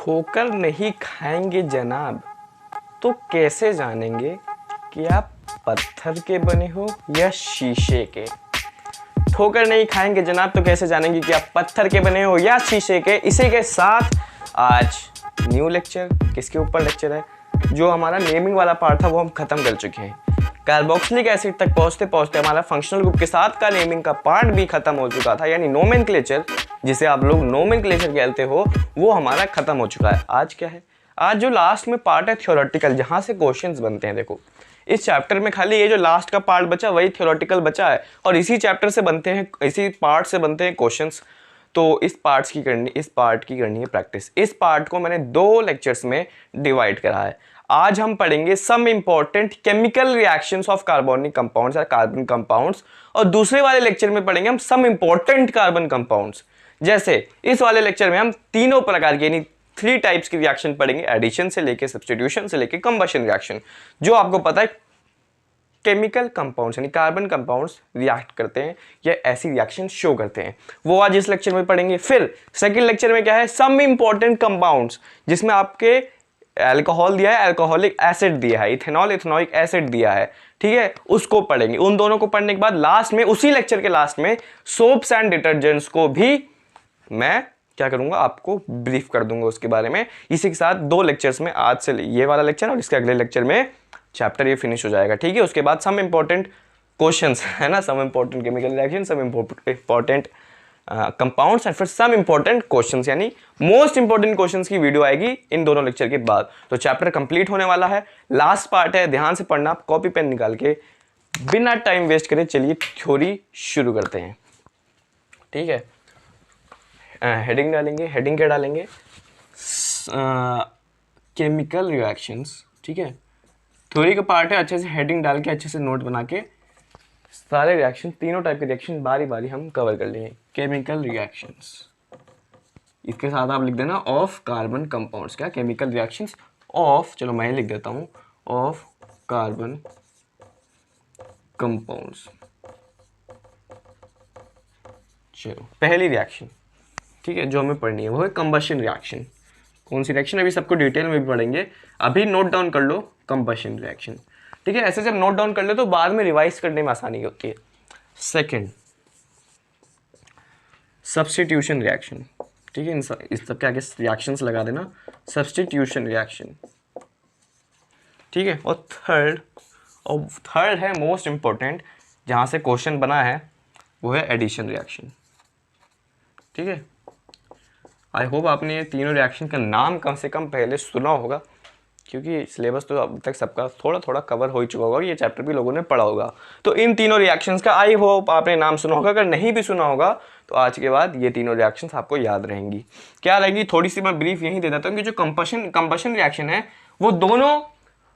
ठोकर नहीं खाएंगे जनाब तो कैसे जानेंगे कि आप पत्थर के बने हो या शीशे के। ठोकर नहीं खाएंगे जनाब तो कैसे जानेंगे कि आप पत्थर के बने हो या शीशे के। इसी के साथ आज न्यू लेक्चर, किसके ऊपर लेक्चर है, जो हमारा नेमिंग वाला पार्ट था वो हम खत्म कर चुके हैं। कार्बोक्सिलिक एसिड तक पहुंचते पहुंचते हमारा फंक्शनल ग्रुप के साथ का नेमिंग का पार्ट भी खत्म हो चुका था, यानी नोमेनक्लेचर, जिसे आप लोग नोमेनक्लेचर कहते हो, वो हमारा खत्म हो चुका है। आज क्या है, आज जो लास्ट में पार्ट है थ्योरेटिकल, जहां से क्वेश्चंस बनते हैं। देखो इस चैप्टर में खाली ये जो लास्ट का पार्ट बचा वही थ्योरेटिकल बचा है, और इसी चैप्टर से बनते हैं, इसी पार्ट से बनते हैं क्वेश्चंस। तो इस पार्ट की करनी है प्रैक्टिस। इस पार्ट को मैंने 2 लेक्चर्स में डिवाइड करा है। आज हम पढ़ेंगे some important chemical reactions of carbonic compounds या कार्बन कंपाउंड्स, और दूसरे वाले लेक्चर में पढ़ेंगे हम सम इंपॉर्टेंट कार्बन कंपाउंड्स। जैसे इस वाले लेक्चर में हम तीनों प्रकार के, यानी 3 टाइप्स की रिएक्शन पढ़ेंगे, एडिशन से लेके, सब्स्टिट्यूशन से लेके कंबशन रिएक्शन। जो आपको पता है केमिकल कंपाउंड्स यानी कार्बन कंपाउंड्स रिएक्ट करते हैं या ऐसी रिएक्शन शो करते हैं, वो आज इस लेक्चर में पढ़ेंगे। फिर सेकंड लेक्चर में क्या है, सम इंपॉर्टेंट कंपाउंड्स, जिसमें आपके अल्कोहल दिया है, अल्कोहलिक एसिड दिया है, इथेनॉल, इथेनॉइक एसिड दिया है, ठीक है, उसको पढ़ेंगे। उन दोनों को पढ़ने के बाद लास्ट में, उसी लेक्चर के लास्ट में, सोप्स एंड डिटर्जेंट्स को भी मैं क्या करूंगा, आपको ब्रीफ कर दूंगा उसके बारे में। इसी के साथ 2 लेक्चर्स में, आज से ये वाला लेक्चर और इसके अगले लेक्चर में चैप्टर ये फिनिश हो जाएगा, ठीक है। उसके बाद सम इंपॉर्टेंट क्वेश्चंस है ना, some important chemical reaction, some important compounds and फिर सम इंपॉर्टेंट क्वेश्चंस, यानी मोस्ट इंपॉर्टेंट क्वेश्चंस की वीडियो आएगी इन दोनों लेक्चर के बाद। तो चैप्टर कंप्लीट होने वाला है, लास्ट पार्ट है, ध्यान से पढ़ना, कॉपी पेन निकाल के, बिना टाइम वेस्ट करे चलिए थ्योरी शुरू करते हैं, ठीक है। हेडिंग डालेंगे, हेडिंग क्या डालेंगे, केमिकल रिएक्शंस, ठीक है। थ्योरी का पार्ट है, अच्छे से हेडिंग डाल के, अच्छे से नोट बना के सारे रिएक्शन, तीनों टाइप के रिएक्शन बारी बारी हम कवर कर लेंगे। केमिकल रिएक्शंस, इसके साथ आप लिख देना ऑफ कार्बन कंपाउंड्स। क्या, केमिकल रिएक्शंस ऑफ, चलो मैं लिख देता हूँ, ऑफ कार्बन कंपाउंड्स। चलो पहली रिएक्शन, ठीक है, जो हमें पढ़नी है वो है कंबशन रिएक्शन। कौन सी रिएक्शन, अभी सबको डिटेल में भी पढ़ेंगे, अभी नोट डाउन कर लो कंबशन रिएक्शन, ठीक है। ऐसे जब नोट डाउन कर ले तो बाद में रिवाइज करने में आसानी होती है। सेकंड, सब्स्टिट्यूशन रिएक्शन, ठीक है, इस सब के आगे रिएक्शंस लगा देना, सब्स्टिट्यूशन रिएक्शन, ठीक है। और थर्ड है मोस्ट इंपॉर्टेंट, जहां से क्वेश्चन बना है, वो है एडिशन रिएक्शन, ठीक है। आई होप आपने ये तीनों रिएक्शन का नाम कम से कम पहले सुना होगा, क्योंकि सिलेबस तो अब तक सबका थोड़ा थोड़ा कवर हो ही चुका होगा, ये चैप्टर भी लोगों ने पढ़ा होगा। तो इन तीनों रिएक्शंस का आई होप आपने नाम सुना होगा, अगर नहीं भी सुना होगा तो आज के बाद ये तीनों रिएक्शंस आपको याद रहेंगी। क्या रहेंगी, थोड़ी सी मैं ब्रीफ यहीं दे देता हूँ कि जो कंबशन रिएक्शन है वो दोनों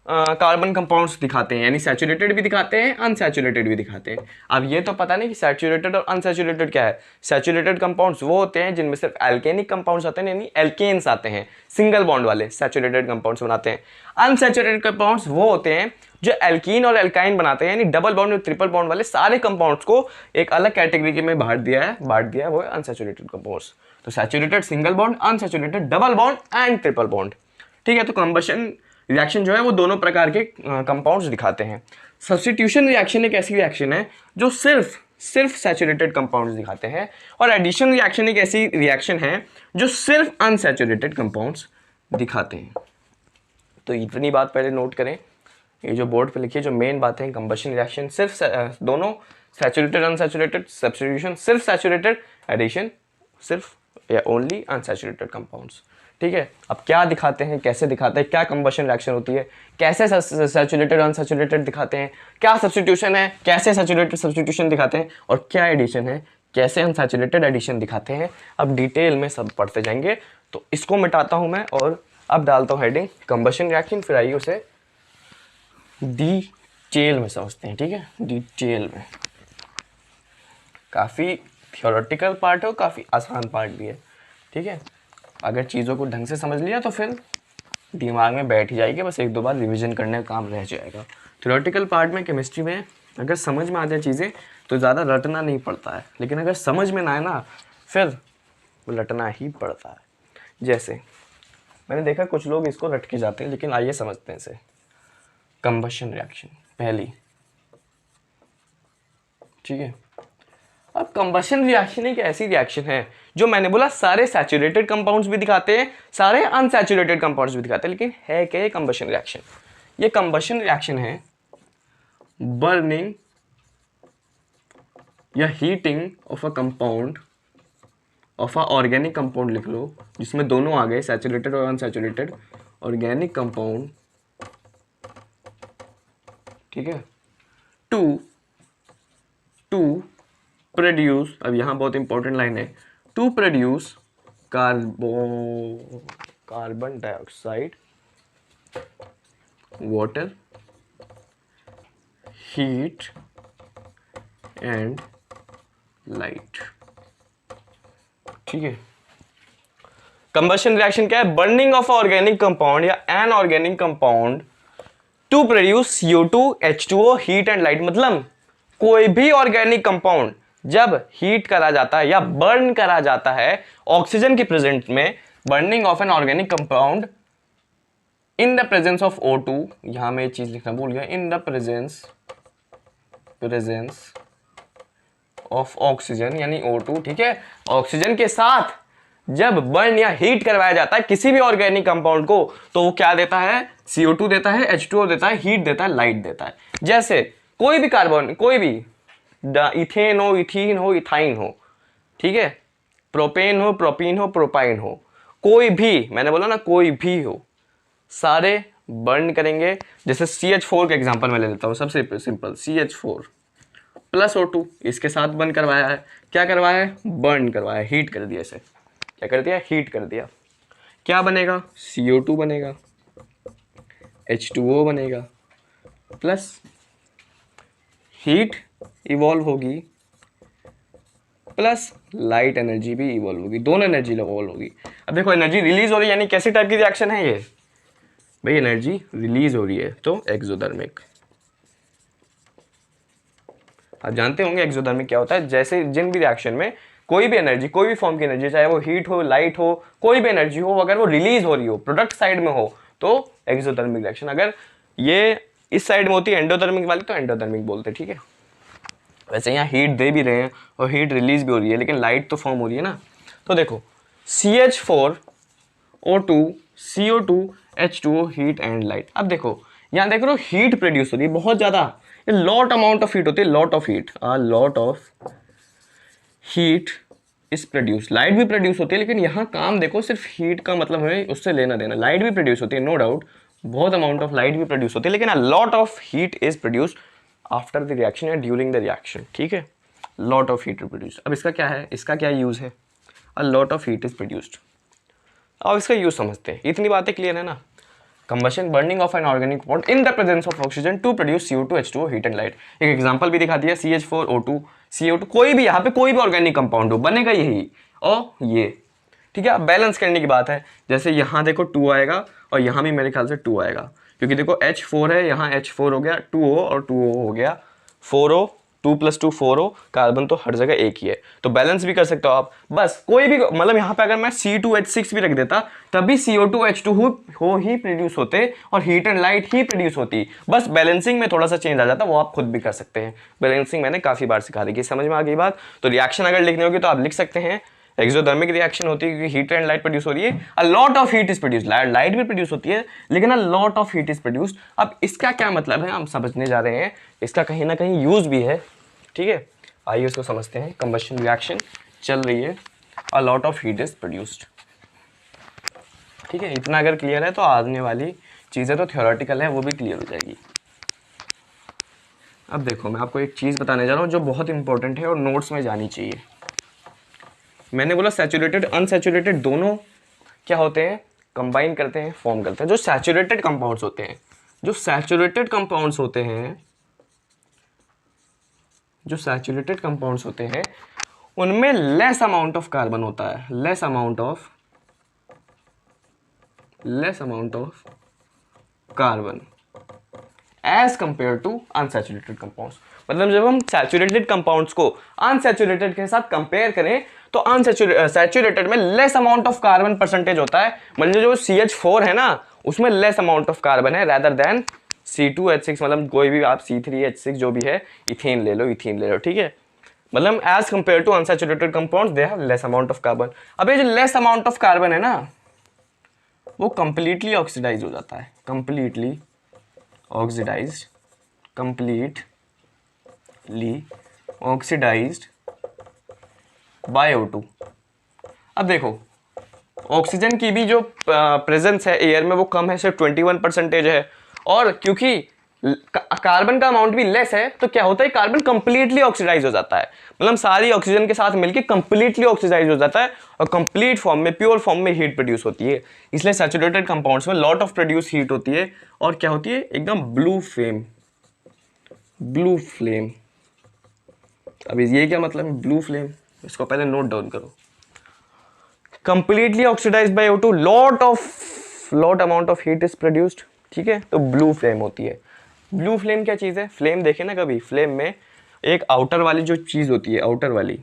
कार्बन कंपाउंड्स दिखाते हैं, यानी सैचुरेटेड भी दिखाते हैं, अनसैचुरेटेड भी दिखाते हैं। अब ये तो पता नहीं कि सैचुरेटेड और अनसैचुरेटेड क्या है। सैचुरेटेड कंपाउंड्स वो होते हैं जिनमें सिर्फ एल्केनिक कंपाउंड्स आते हैं, यानी एल्केन्स आते हैं, सिंगल बॉन्ड वाले सैचुरेटेड कंपाउंड्स बनाते हैं। अनसैचुरेटेड कंपाउंड्स वो होते हैं जो एल्कीन और एल्काइन बनाते हैं, यानी डबल बॉन्ड और ट्रिपल बॉन्ड वाले सारे कंपाउंड्स को एक अलग कैटेगरी में बांट दिया है, वो है अनसैचुरेटेड कंपाउंड्स। तो saturated single bond, unsaturated double bond and triple bond, ठीक है। तो कंबशन रिएक्शन जो है वो दोनों प्रकार के कंपाउंड्स दिखाते हैं। सब्स्टिट्यूशन रिएक्शन एक ऐसी रिएक्शन है जो सिर्फ सैचुरेटेड कंपाउंड्स दिखाते हैं, और एडिशन रिएक्शन एक ऐसी रिएक्शन है जो सिर्फ अनसैचुरेटेड कंपाउंड्स दिखाते हैं। तो इतनी बात पहले नोट करें, ये जो बोर्ड पे लिखिए, जो मेन बातें हैं, कंबशन रिएक्शन सिर्फ दोनों सैचुरेटेड अनसैचुरेटेड, सब्स्टिट्यूशन सिर्फ सैचुरेटेड, एडिशन सिर्फ या ओनली अनसैचुरेटेड कंपाउंड्स, ठीक है। अब क्या दिखाते हैं, कैसे दिखाते हैं, क्या कंबशन रिएक्शन होती है, कैसे सैचुरेटेड अनसैचुरेटेड दिखाते हैं, क्या सब्स्टिट्यूशन है, कैसे सैचुरेटेड सब्स्टिट्यूशन दिखाते हैं, और क्या एडिशन है, कैसे अनसैचुरेटेड एडिशन दिखाते हैं, अब डिटेल में सब पढ़ते जाएंगे। तो इसको मिटाता हूं मैं और अब डालता हूं हेडिंग कंबशन रिएक्शन, फिर आइए उसे डिटेल में समझते हैं, ठीक है। डिटेल में काफ़ी थियोरेटिकल पार्ट है और काफ़ी आसान पार्ट भी है, ठीक है। अगर चीज़ों को ढंग से समझ लिया तो फिर दिमाग में बैठ ही जाएगी, बस 1-2 बार रिवीजन करने का काम रह जाएगा। थ्योरेटिकल पार्ट में, केमिस्ट्री में अगर समझ में आ जाए चीज़ें तो ज़्यादा रटना नहीं पड़ता है, लेकिन अगर समझ में ना आए ना फिर वो रटना ही पड़ता है। जैसे मैंने देखा कुछ लोग इसको रट के जाते हैं, लेकिन आइए समझते हैं इसे। कंबशन रिएक्शन पहली, ठीक है। अब कंबशन रिएक्शन एक ऐसी रिएक्शन है जो मैंने बोला सारे सैचुरेटेड कंपाउंड्स भी दिखाते हैं, सारे अनसैचुरेटेड कंपाउंड्स भी दिखाते हैं, लेकिन है क्या ये कंबशन रिएक्शन? ये कंबशन रिएक्शन है बर्निंग या heating of a compound, of a organic compound लिख लो, जिसमें दोनों आ गए, सैचुरेटेड और अनसैचुरेटेड ऑर्गेनिक कंपाउंड, ठीक है, टू प्रोड्यूस, अब यहां बहुत इंपॉर्टेंट लाइन है, to produce carbon dioxide, water, heat and light, ठीक है। कंबशन रिएक्शन क्या है? बर्निंग ऑफ ऑर्गेनिक कंपाउंड या an organic compound to produce CO2 H2O heat and light. मतलब कोई भी ऑर्गेनिक कंपाउंड जब हीट करा जाता है या बर्न करा जाता है ऑक्सीजन के प्रेजेंट में, burning of an organic compound in the presence of O2, यहां मैं ये चीज लिखना भूल गया, इन द प्रेजेंस ऑफ ऑक्सीजन यानी O2, ठीक है। ऑक्सीजन के साथ जब बर्न या हीट करवाया जाता है किसी भी ऑर्गेनिक कंपाउंड को, तो वो क्या देता है? CO2 देता है, H2O देता है, हीट देता है, लाइट देता है। जैसे कोई भी कार्बन, कोई भी इथेन हो, इथीन हो, इथाइन हो, ठीक है, प्रोपेन हो, प्रोपीन हो, प्रोपाइन हो, कोई भी, मैंने बोला ना कोई भी हो, सारे बर्न करेंगे। जैसे CH4 का एग्जांपल मैं ले लेता हूँ, सबसे सिंपल, CH4 प्लस O2 इसके साथ बर्न करवाया है। क्या करवाया है? बर्न करवाया है, हीट कर दिया इसे। क्या कर दिया? हीट कर दिया। क्या बनेगा? CO2 बनेगा, H2O बनेगा, प्लस हीट इवॉल्व होगी, प्लस लाइट एनर्जी भी इवॉल्व होगी, दोनों एनर्जी इवॉल्व होगी। अब देखो एनर्जी रिलीज हो रही है, यानी कैसी टाइप की रिएक्शन है ये भाई? एनर्जी रिलीज हो रही है, तो एक्सोथर्मिक। आप जानते होंगे एक्सोथर्मिक क्या होता है। जैसे जिन भी रिएक्शन में कोई भी एनर्जी, कोई भी फॉर्म की एनर्जी, चाहे वो हीट हो, लाइट हो, कोई भी एनर्जी हो, अगर वो रिलीज हो रही हो, प्रोडक्ट साइड में हो, तो एक्सोथर्मिक रिएक्शन। अगर ये इस साइड में होती है एंडोथर्मिक वाली, तो एंडोथर्मिक बोलते हैं, ठीक है। वैसे यहाँ हीट दे भी रहे हैं और हीट रिलीज भी हो रही है, लेकिन लाइट तो फॉर्म हो रही है ना। तो देखो CH4 O2 CO2 H2O heat and light. अब देखो यहाँ देख रहे हो हीट प्रोड्यूस हो रही है बहुत ज्यादा, लॉट अमाउंट ऑफ हीट होती है, lot of heat, lot of heat is produce. Light भी प्रोड्यूस होती है, लेकिन यहाँ काम देखो सिर्फ हीट का मतलब हमें उससे लेना देना। लाइट भी प्रोड्यूस होती है, नो डाउट, बहुत अमाउंट ऑफ लाइट भी प्रोड्यूस होती है, लेकिन lot of heat is produce after the reaction या ड्यूरिंग द रिएक्शन, ठीक है। Lot of heat produce. अब इसका क्या है? इसका क्या यूज है? A lot of heat is produced. अब इसका यूज समझते हैं। इतनी बातें क्लियर है ना? Combustion, burning of an organic compound in the presence of oxygen to produce CO2 H2O heat and light. एक एग्जांपल भी दिखा दिया, CH4 O2 CO2, कोई भी यहाँ पे कोई भी ऑर्गेनिक कंपाउंड हो, बनेगा यही और ये, ठीक है। अब बैलेंस करने की बात है, जैसे यहाँ देखो 2 आएगा और यहाँ भी मेरे ख्याल से 2 आएगा, क्योंकि देखो H4 है, यहाँ H4 हो गया, 2O और 2O हो गया 4O, 2 + 2 4O, कार्बन तो हर जगह एक ही है, तो बैलेंस भी कर सकते हो आप। बस कोई भी, मतलब यहाँ पे अगर मैं C2H6 भी रख देता तभी CO2 H2 हो ही प्रोड्यूस होते और heat and light he produce होती। बस बैलेंसिंग में थोड़ा सा चेंज आ जाता, वो आप खुद भी कर सकते हैं। बैलेंसिंग मैंने काफी बार सिखा दी, समझ में आ गई बात? तो रिएक्शन अगर लिखनी होगी तो आप लिख सकते हैं एक्सोथर्मिक रिएक्शन होती है क्योंकि हीट एंड लाइट प्रोड्यूस हो रही है, a lot of heat is produce, light भी प्रोड्यूस होती है, लेकिन a lot of heat is produced. अब इसका क्या मतलब है हम समझने जा रहे हैं, इसका कहीं ना कहीं यूज भी है, ठीक है। आइए उसको समझते हैं। कंबशन रिएक्शन चल रही है, a lot of heat is produced, ठीक है। इतना अगर क्लियर है तो आने वाली चीजें तो थ्योरेटिकल है, वो भी क्लियर हो जाएगी। अब देखो मैं आपको एक चीज बताने जा रहा हूँ जो बहुत इंपॉर्टेंट है और नोट्स में जानी चाहिए। मैंने बोला सैचुरेटेड अनसैचुरेटेड दोनों क्या होते हैं? कंबाइन करते हैं, फॉर्म करते हैं। जो सैचुरेटेड कंपाउंड्स होते हैं, जो सैचुरेटेड कंपाउंड्स होते हैं, जो सैचुरेटेड कंपाउंड्स होते हैं उनमें लेस अमाउंट ऑफ कार्बन होता है, less amount of carbon as compare to unsaturated compounds. मतलब जब हम सैचुरेटेड कंपाउंड्स को अनसैचुरेटेड के साथ कंपेयर करें तो अनसैचुरेटेड में less amount of carbon percentage होता है, मतलब जो CH4 है ना उसमें लेस अमाउंट ऑफ कार्बन है रेदर देन C2H6, मतलब कोई भी आप C3H6 जो भी है, इथेन ले लो, ठीक है। मतलब as compare to unsaturated compounds they have less amount of carbon. अब ये जो लेस अमाउंट ऑफ कार्बन है ना वो कंप्लीटली ऑक्सीडाइज हो जाता है, completely oxidised, completely oxidised by O2। अब देखो ऑक्सीजन की भी जो प्रेजेंस है एयर में वो कम है, सिर्फ 21% है, और क्योंकि कार्बन का अमाउंट भी लेस है तो क्या होता है कार्बन कंप्लीटली ऑक्सीडाइज हो जाता है, मतलब सारी ऑक्सीजन के साथ मिलकर कंप्लीटली ऑक्सीडाइज हो जाता है और कंप्लीट फॉर्म में, प्योर फॉर्म में हीट प्रोड्यूस होती है। इसलिए सैचुरेटेड कंपाउंड्स में लॉट ऑफ प्रोड्यूस हीट होती है और क्या होती है एकदम ब्लू फ्लेम। अब ये क्या मतलब है ब्लू फ्लेम, इसको पहले नोट डाउन करो। Completely oxidised by O2, lot amount of heat is produced, ठीक है, तो ब्लू फ्लेम होती है। ब्लू फ्लेम क्या चीज़ है, फ्लेम देखे ना कभी, फ्लेम में एक आउटर वाली जो चीज़ होती है, आउटर वाली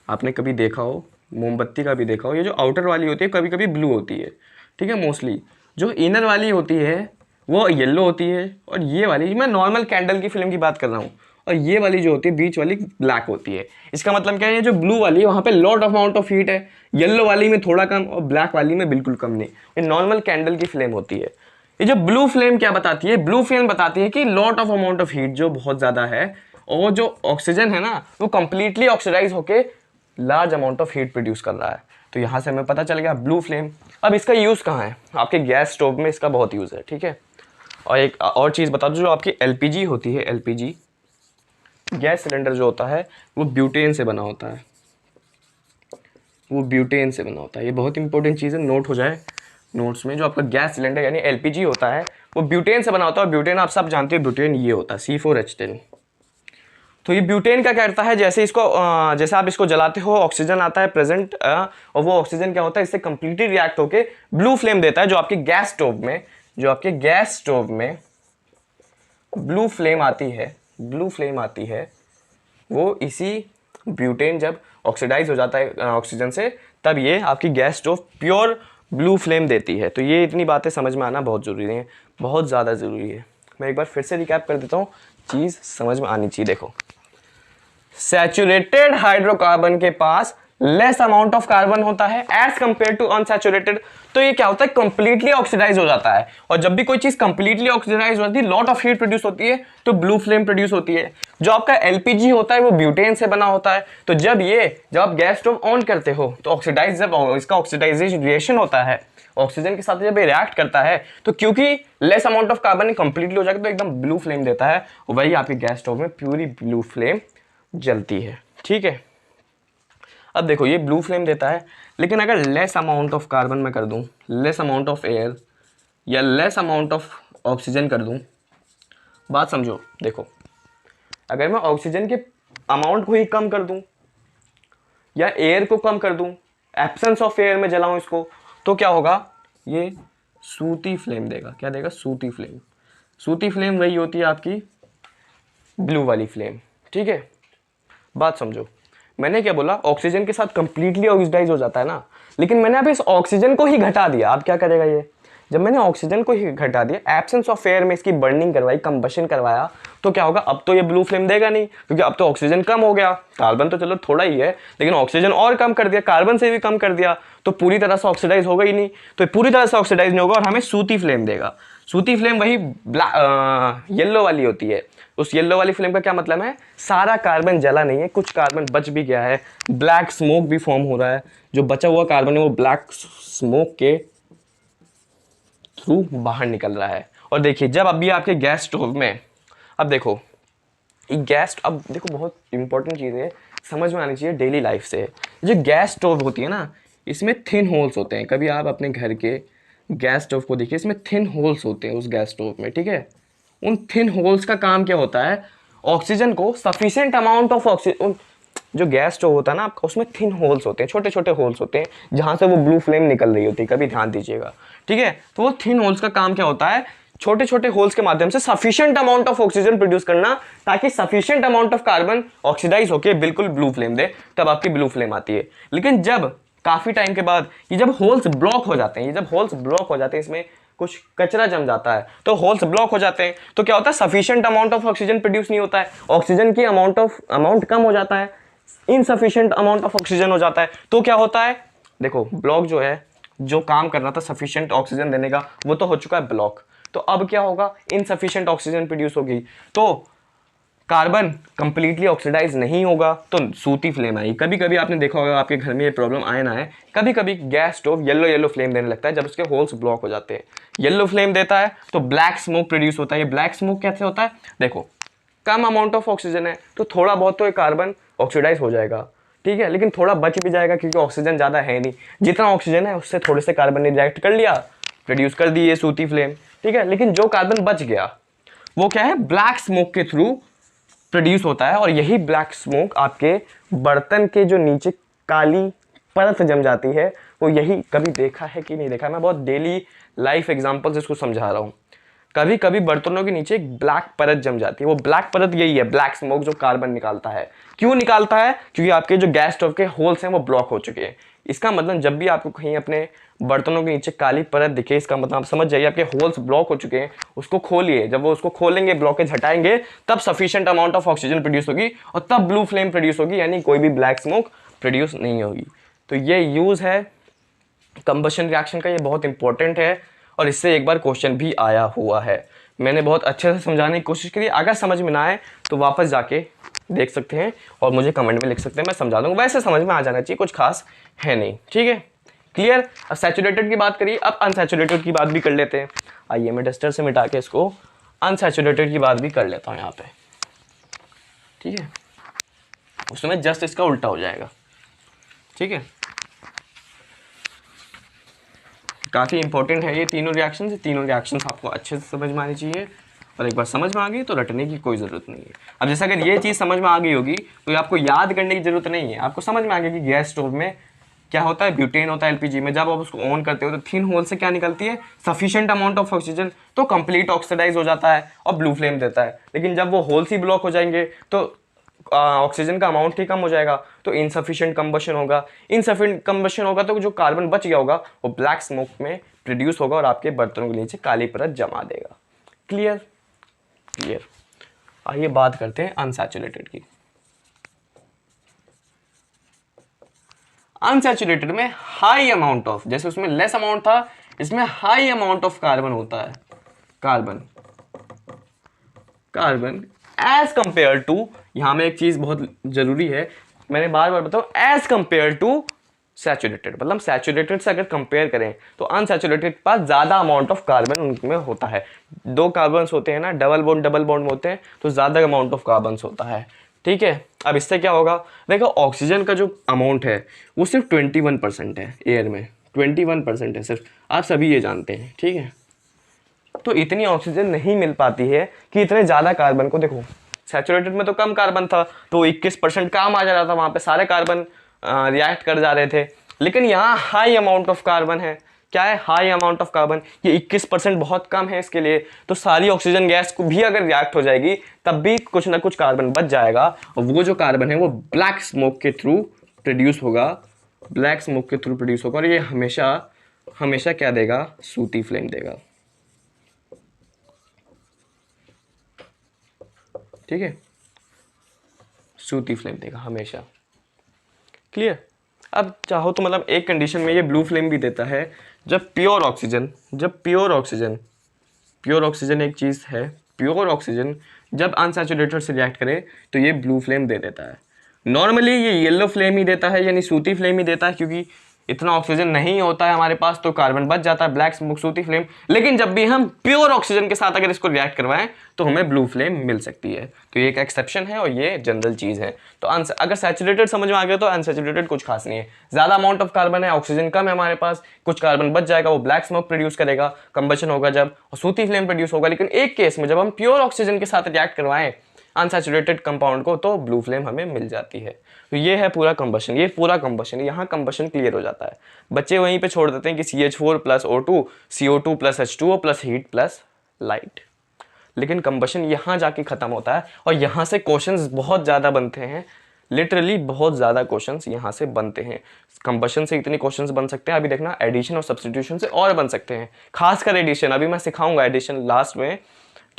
आपने कभी देखा हो, मोमबत्ती का भी देखा हो, ये जो आउटर वाली होती है कभी कभी ब्लू होती है, ठीक है, मोस्टली जो इनर वाली होती है वो येलो होती है, और ये वाली, मैं नॉर्मल कैंडल की फिल्म की बात कर रहा हूँ, और ये वाली जो होती है बीच वाली ब्लैक होती है। इसका मतलब क्या है, ये जो ब्लू वाली है वहाँ पे lot of amount of heat है, येलो वाली में थोड़ा कम और ब्लैक वाली में बिल्कुल कम नहीं, ये नॉर्मल कैंडल की फ्लेम होती है। ये जो ब्लू फ्लेम क्या बताती है, ब्लू फ्लेम बताती है कि lot of amount of heat जो बहुत ज़्यादा है, और जो ऑक्सीजन है ना वो कंप्लीटली ऑक्सीडाइज होके large amount of heat produce कर रहा है। तो यहाँ से हमें पता चल गया ब्लू फ्लेम। अब इसका यूज़ कहाँ है, आपके गैस स्टोव में इसका बहुत यूज़ है, ठीक है। और एक और चीज़ बता दो, जो आपकी LPG होती है, LPG गैस सिलेंडर जो होता है वो ब्यूटेन से बना होता है, वो ब्यूटेन से बना होता है। ये बहुत इंपॉर्टेंट चीज़ है, नोट हो जाए नोट्स में। जो आपका गैस सिलेंडर यानी LPG होता है वो ब्यूटेन से बना होता है, और ब्यूटेन आप सब जानते हो, ब्यूटेन ये होता है C4H10। तो ये ब्यूटेन क्या करता है, जैसे आप इसको जलाते हो ऑक्सीजन आता है प्रेजेंट, और वो ऑक्सीजन क्या होता है इससे कंप्लीटली रिएक्ट होके ब्लू फ्लेम देता है। जो आपके गैस स्टोव में ब्लू फ्लेम आती है वो इसी ब्यूटेन जब ऑक्सीडाइज हो जाता है ऑक्सीजन से, तब ये आपकी gas stove pure blue flame देती है। तो ये इतनी बातें समझ में आना बहुत ज़रूरी है, बहुत ज़्यादा ज़रूरी है। मैं एक बार फिर से रिकैप कर देता हूँ, चीज़ समझ में आनी चाहिए। देखो, सैचुरेटेड हाइड्रोकार्बन के पास लेस अमाउंट ऑफ कार्बन होता है एज कंपेयर टू अनसैचुरेटेड, तो ये क्या होता है कंप्लीटली ऑक्सीडाइज हो जाता है। और जब भी कोई चीज कंप्लीटली ऑक्सीडाइज होती है, लॉट ऑफ हीट प्रोड्यूस होती है, तो ब्लू फ्लेम प्रोड्यूस होती है। जो आपका LPG होता है वो ब्यूटेन से बना होता है। तो जब आप गैस स्टोव ऑन करते हो तो जब इसका ऑक्सीडाइजेशन रिएक्शन होता है ऑक्सीजन के साथ, जब ये रिएक्ट करता है तो क्योंकि less amount of carbon completely हो जाएगा तो एकदम ब्लू फ्लेम देता है, वही आपकी गैस स्टोव में प्यूरी ब्लू फ्लेम जलती है, ठीक है। अब देखो ये ब्लू फ्लेम देता है, लेकिन अगर लेस अमाउंट ऑफ कार्बन मैं कर दूं, लेस अमाउंट ऑफ एयर या लेस अमाउंट ऑफ ऑक्सीजन कर दूं, बात समझो। देखो, अगर मैं ऑक्सीजन के अमाउंट को ही कम कर दूं या एयर को कम कर दूं, एब्सेंस ऑफ एयर में जलाऊं इसको, तो क्या होगा, ये सूती फ्लेम देगा। क्या देगा, सूती फ्लेम। सूती फ्लेम वही होती है आपकी ब्लू वाली फ्लेम, ठीक है। बात समझो, मैंने क्या बोला, ऑक्सीजन के साथ कंप्लीटली ऑक्सीडाइज हो जाता है ना, लेकिन मैंने अब इस ऑक्सीजन को ही घटा दिया। अब क्या करेगा ये, जब मैंने ऑक्सीजन को ही घटा दिया, एब्सेंस ऑफ एयर में इसकी बर्निंग करवाई, कंबशन करवाया, तो क्या होगा, अब तो ये ब्लू फ्लेम देगा नहीं, क्योंकि अब तो ऑक्सीजन कम हो गया। कार्बन तो चलो थोड़ा ही है, लेकिन ऑक्सीजन और कम कर दिया, कार्बन से भी कम कर दिया, तो पूरी तरह से ऑक्सीडाइज होगा ही नहीं। तो पूरी तरह से ऑक्सीडाइज नहीं होगा और हमें सूती फ्लेम देगा। सूती फ्लेम वही येलो वाली होती है। उस येलो वाली फ्लेम का क्या मतलब है, सारा कार्बन जला नहीं है, कुछ कार्बन बच भी गया है, ब्लैक स्मोक भी फॉर्म हो रहा है। जो बचा हुआ कार्बन है वो ब्लैक स्मोक के थ्रू बाहर निकल रहा है। और देखिए, जब अभी आपके गैस स्टोव में, अब देखो गैस, अब देखो बहुत इंपॉर्टेंट चीज़ है, समझ में आनी चाहिए डेली लाइफ से। जो गैस स्टोव होती है ना, इसमें थिन होल्स होते हैं। कभी आप अपने घर के गैस स्टोव को देखिए, इसमें थिन होल्स होते हैं उस गैस स्टोव में, ठीक है। उन थिन होल्स का काम क्या होता है, ऑक्सीजन को सफिशिएंट अमाउंट ऑफ ऑक्सीजन, जो गैस स्टोव होता है ना आपका, उसमें थिन होल्स होते हैं, छोटे छोटे होल्स होते हैं, जहाँ से वो ब्लू फ्लेम निकल रही होती है, कभी ध्यान दीजिएगा, ठीक है। तो वो थिन होल्स का काम क्या होता है, छोटे छोटे होल्स के माध्यम से sufficient amount of oxygen produce करना, ताकि sufficient amount of carbon oxidise होकर बिल्कुल ब्लू फ्लेम दे, तब आपकी ब्लू फ्लेम आती है। लेकिन जब काफी टाइम के बाद ये जब होल्स ब्लॉक हो जाते हैं, ये जब होल्स ब्लॉक हो जाते हैं, इसमें कुछ कचरा जम जाता है, तो होल्स ब्लॉक हो जाते हैं, तो क्या होता है, sufficient amount of oxygen produce नहीं होता है, ऑक्सीजन की अमाउंट कम हो जाता है, इनसफिशिएंट अमाउंट ऑफ ऑक्सीजन हो जाता है। तो क्या होता है, देखो ब्लॉक जो है, जो काम कर रहा था सफिशिएंट ऑक्सीजन देने का, वो तो हो चुका है ब्लॉक। तो अब क्या होगा, इनसफिशिएंट ऑक्सीजन प्रोड्यूस होगी, तो कार्बन कंप्लीटली ऑक्सीडाइज नहीं होगा, तो सूती फ्लेम आएगी। कभी कभी आपने देखा होगा आपके घर में ये प्रॉब्लम आए ना है, कभी कभी gas stove yellow yellow flame देने लगता है जब उसके होल्स ब्लॉक हो जाते हैं। येलो फ्लेम देता है तो ब्लैक स्मोक प्रोड्यूस होता है। ये ब्लैक स्मोक कैसे होता है, देखो कम अमाउंट ऑफ ऑक्सीजन है, तो थोड़ा बहुत तो ये कार्बन ऑक्सीडाइज हो जाएगा, ठीक है, लेकिन थोड़ा बच भी जाएगा क्योंकि ऑक्सीजन ज़्यादा है नहीं, जितना ऑक्सीजन है उससे थोड़े से कार्बन ने रिएक्ट कर लिया, प्रोड्यूस कर दी ये सूती फ्लेम, ठीक है। लेकिन जो कार्बन बच गया वो क्या है, ब्लैक स्मोक के थ्रू प्रोड्यूस होता है। और यही ब्लैक स्मोक आपके बर्तन के जो नीचे काली परत जम जाती है, वो यही, कभी देखा है कि नहीं देखा, मैं बहुत डेली लाइफ एग्जांपल्स इसको समझा रहा हूँ। कभी कभी बर्तनों के नीचे एक ब्लैक परत जम जाती है, वो ब्लैक परत यही है ब्लैक स्मोक जो कार्बन निकालता है। क्यों निकालता है, क्योंकि आपके जो गैस स्टोव के होल्स हैं वो ब्लॉक हो चुके हैं। इसका मतलब जब भी आपको कहीं अपने बर्तनों के नीचे काली परत दिखे, इसका मतलब आप समझ जाइए आपके होल्स ब्लॉक हो चुके हैं। उसको खोलिए, जब वो उसको खोलेंगे, ब्लॉकेज हटाएंगे, तब sufficient amount of oxygen produce होगी और तब ब्लू फ्लेम प्रोड्यूस होगी, यानी कोई भी ब्लैक स्मोक प्रोड्यूस नहीं होगी। तो ये यूज है कंबशन रिएक्शन का, ये बहुत इंपॉर्टेंट है और इससे एक बार क्वेश्चन भी आया हुआ है। मैंने बहुत अच्छे से समझाने की कोशिश करी, अगर समझ में ना आए तो वापस जाके देख सकते हैं और मुझे कमेंट में लिख सकते हैं, मैं समझा दूंगा। वैसे समझ में आ जाना चाहिए, कुछ खास है नहीं, ठीक है, क्लियर। अब सैचुरेटेड की बात करिए, अब अनसैचुरेटेड की बात भी कर लेते हैं। आइए मैं डस्टर से मिटा के इसको अनसैचुरेटेड की बात भी कर लेता हूँ यहाँ पे, ठीक है, उसमें जस्ट इसका उल्टा हो जाएगा, ठीक है। काफ़ी इंपॉर्टेंट है ये तीनों रिएक्शंस आपको अच्छे से समझ में आनी चाहिए, और एक बार समझ में आ गई तो रटने की कोई ज़रूरत नहीं है। अब जैसे अगर ये चीज़ समझ में आ गई होगी तो ये आपको याद करने की ज़रूरत नहीं है, आपको समझ में आ गया कि गैस स्टोव में क्या होता है, ब्यूटेन होता है एलपीजी में। जब आप उसको ऑन करते हो तो थिन होल से क्या निकलती है, सफिशिएंट अमाउंट ऑफ ऑक्सीजन, तो कंप्लीट ऑक्सीडाइज हो जाता है और ब्लू फ्लेम देता है। लेकिन जब वो होल्स ही ब्लॉक हो जाएंगे तो ऑक्सीजन का अमाउंट ही कम हो जाएगा, तो इनसफिशिएंट कंबशन होगा। इनसफिशिएंट कंबशन होगा तो जो कार्बन बच गया होगा वो ब्लैक स्मोक में प्रोड्यूस होगा और आपके बर्तनों के नीचे काली परत जमा देगा। Clear, clear. आइए बात करते हैं अनसैचुरेटेड की। अनसैचुरेटेड में हाई अमाउंट ऑफ, जैसे उसमें लेस अमाउंट था, इसमें हाई अमाउंट ऑफ कार्बन होता है। कार्बन एज कंपेयर टू, यहां में एक चीज बहुत जरूरी है, मैंने बार बार बताऊं, एज कंपेयर टू सैचुरेटेड, मतलब सैचुरेटेड से अगर कंपेयर करें तो अनसैचुरेटेड के पास ज्यादा अमाउंट ऑफ कार्बन उनमें होता है। दो कार्बन्स होते हैं ना, डबल बॉन्ड होते हैं, तो ज्यादा अमाउंट ऑफ कार्बन्स होता है, ठीक है। अब इससे क्या होगा, देखो ऑक्सीजन का जो अमाउंट है वो सिर्फ 21% है, एयर में 21% है सिर्फ, आप सभी ये जानते हैं, ठीक है। तो इतनी ऑक्सीजन नहीं मिल पाती है कि इतने ज़्यादा कार्बन को, देखो सैचुरेटेड में तो कम कार्बन था तो 21% काम आ जा रहा था, वहाँ पे सारे कार्बन रिएक्ट कर जा रहे थे। लेकिन यहाँ हाई अमाउंट ऑफ कार्बन है, क्या है, हाई अमाउंट ऑफ कार्बन, ये 21% बहुत कम है इसके लिए, तो सारी ऑक्सीजन गैस को भी अगर रिएक्ट हो जाएगी तब भी कुछ ना कुछ कार्बन बच जाएगा, और वो जो कार्बन है वो ब्लैक स्मोक के थ्रू प्रोड्यूस होगा, ब्लैक स्मोक के थ्रू प्रोड्यूस होगा, और ये हमेशा हमेशा क्या देगा, सूती फ्लेम देगा, ठीक है, सूती फ्लेम देगा हमेशा। क्लियर। अब चाहो तो मतलब एक कंडीशन में ये ब्लू फ्लेम भी देता है, जब प्योर ऑक्सीजन एक चीज़ है, प्योर ऑक्सीजन जब अनसैचुरेटेड से रिएक्ट करे तो ये ब्लू फ्लेम दे देता है। नॉर्मली ये येलो फ्लेम ही देता है, यानी सूती फ्लेम ही देता है, क्योंकि इतना ऑक्सीजन नहीं होता है हमारे पास तो कार्बन बच जाता है, ब्लैक स्मोक सूती फ्लेम। लेकिन जब भी हम प्योर ऑक्सीजन के साथ अगर इसको रिएक्ट करवाएं तो हमें ब्लू फ्लेम मिल सकती है। तो ये एक एक्सेप्शन है और ये जनरल चीज़ है। तो अगर सैचुरेटेड समझ में आ गया तो अनसैचुरेटेड कुछ खास नहीं है, ज़्यादा अमाउंट ऑफ कार्बन है, ऑक्सीजन कम है हमारे पास, कुछ कार्बन बच जाएगा, वो ब्लैक स्मोक प्रोड्यूस करेगा, कंबशन होगा जब, और सूती फ्लेम प्रोड्यूस होगा। लेकिन एक केस में जब हम प्योर ऑक्सीजन के साथ रिएक्ट करवाएं अनसैचुरेटेड कंपाउंड को तो ब्लू फ्लेम हमें मिल जाती है। तो ये है पूरा कंबशन, ये पूरा कंबशन, यहाँ कंबशन क्लियर हो जाता है। बच्चे वहीं पे छोड़ देते हैं कि CH4 + O2 CO2 + H2O + heat + light. लेकिन कंबशन यहाँ जाके ख़त्म होता है और यहाँ से क्वेश्चंस बहुत ज़्यादा बनते हैं, लिटरली बहुत ज़्यादा क्वेश्चंस यहाँ से बनते हैं। कंबशन से इतने क्वेश्चंस बन सकते हैं, अभी देखना एडिशन और सब्स्टिट्यूशन से और बन सकते हैं, खासकर एडिशन। अभी मैं सिखाऊंगा एडिशन लास्ट में,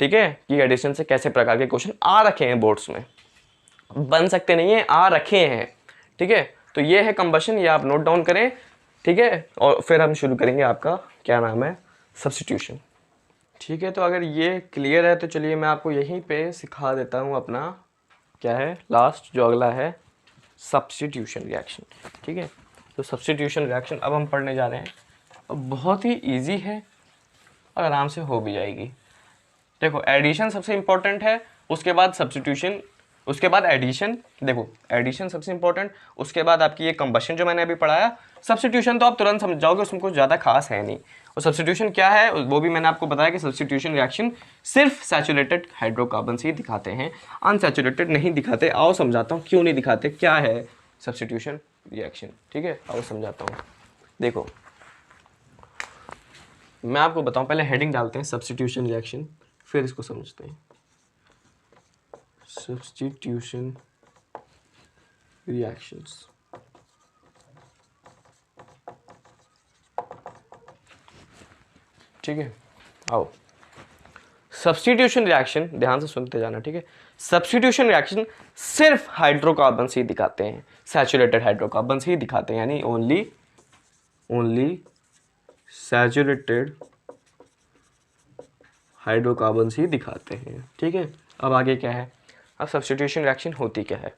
ठीक है, कि एडिशन से कैसे प्रकार के क्वेश्चन आ रखे हैं बोर्ड्स में, बन सकते नहीं है, आ रखे हैं, ठीक है। तो ये है कंबशन, ये आप नोट डाउन करें, ठीक है। और फिर हम शुरू करेंगे आपका क्या नाम है, सब्स्टिट्यूशन, ठीक है। तो अगर ये क्लियर है तो चलिए मैं आपको यहीं पे सिखा देता हूँ अपना क्या है लास्ट जो अगला है, सब्स्टिट्यूशन रिएक्शन, ठीक है। तो सब्स्टिट्यूशन रिएक्शन अब हम पढ़ने जा रहे हैं। अब बहुत ही ईजी है और आराम से हो भी जाएगी। देखो एडिशन सबसे इम्पोर्टेंट है, उसके बाद सब्स्टिट्यूशन, उसके बाद एडिशन। देखो एडिशन सबसे इंपॉर्टेंट, उसके बाद आपकी ये कंबशन जो मैंने अभी पढ़ाया। सब्स्टिट्यूशन तो आप तुरंत समझ जाओगे, उसमें कुछ ज़्यादा खास है नहीं। और सब्स्टिट्यूशन क्या है वो भी मैंने आपको बताया कि सब्स्टिट्यूशन रिएक्शन सिर्फ सैचुरेटेड हाइड्रोकार्बन ही दिखाते हैं, अनसैचुरेटेड नहीं दिखाते। आओ समझाता हूँ क्यों नहीं दिखाते, क्या है सब्स्टिट्यूशन रिएक्शन, ठीक है। आओ समझाता हूँ। देखो मैं आपको बताऊँ, पहले हेडिंग डालते हैं सब्स्टिट्यूशन रिएक्शन, फिर इसको समझते हैं। Substitution reactions, ठीक है। आओ सब्स्टिट्यूशन रिएक्शन ध्यान से सुनते जाना, ठीक है। सब्स्टिट्यूशन रिएक्शन सिर्फ हाइड्रोकार्बन ही दिखाते हैं, सैचुरेटेड हाइड्रोकार्बन ही दिखाते हैं, यानी ओनली सैचुरेटेड हाइड्रोकार्बन ही दिखाते हैं, ठीक है। अब आगे क्या है, अब सब्स्टिट्यूशन रिएक्शन होती क्या है।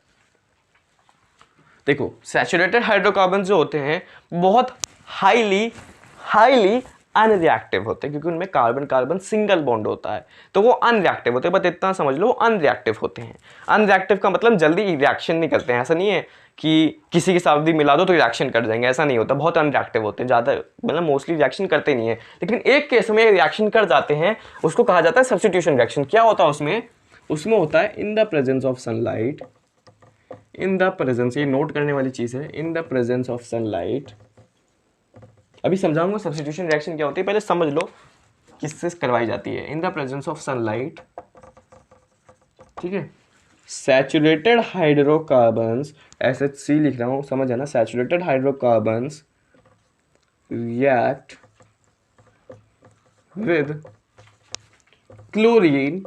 देखो सैचुरेटेड हाइड्रोकार्बन जो होते हैं बहुत हाईली अनरिएक्टिव होते हैं, क्योंकि उनमें कार्बन कार्बन सिंगल बॉन्ड होता है, तो वो अनरिएक्टिव होते हैं। बस इतना समझ लो, अनरिएक्टिव होते हैं। अनरिएक्टिव का मतलब जल्दी रिएक्शन नहीं करते हैं। ऐसा नहीं है कि किसी के साथ भी मिला दो तो रिएक्शन कर जाएंगे, ऐसा नहीं होता। बहुत अनरिएक्टिव होते हैं, ज़्यादा मतलब मोस्टली रिएक्शन करते नहीं है, लेकिन एक केस में रिएक्शन कर जाते हैं, उसको कहा जाता है सब्स्टिट्यूशन रिएक्शन। क्या होता है उसमें होता है इन the presence of sunlight, in the presence, ये नोट करने वाली चीज है, इन द प्रेजेंस ऑफ सनलाइट। अभी समझाऊंगा सब्स्टिट्यूशन रिएक्शन क्या होती है, पहले समझ लो किससे करवाई जाती है। इन द प्रेजेंस ऑफ सनलाइट, ठीक है। सैचुरेटेड हाइड्रोकार्बन्स, SHC लिख रहा हूं, समझ है ना। Saturated hydrocarbons react with chlorine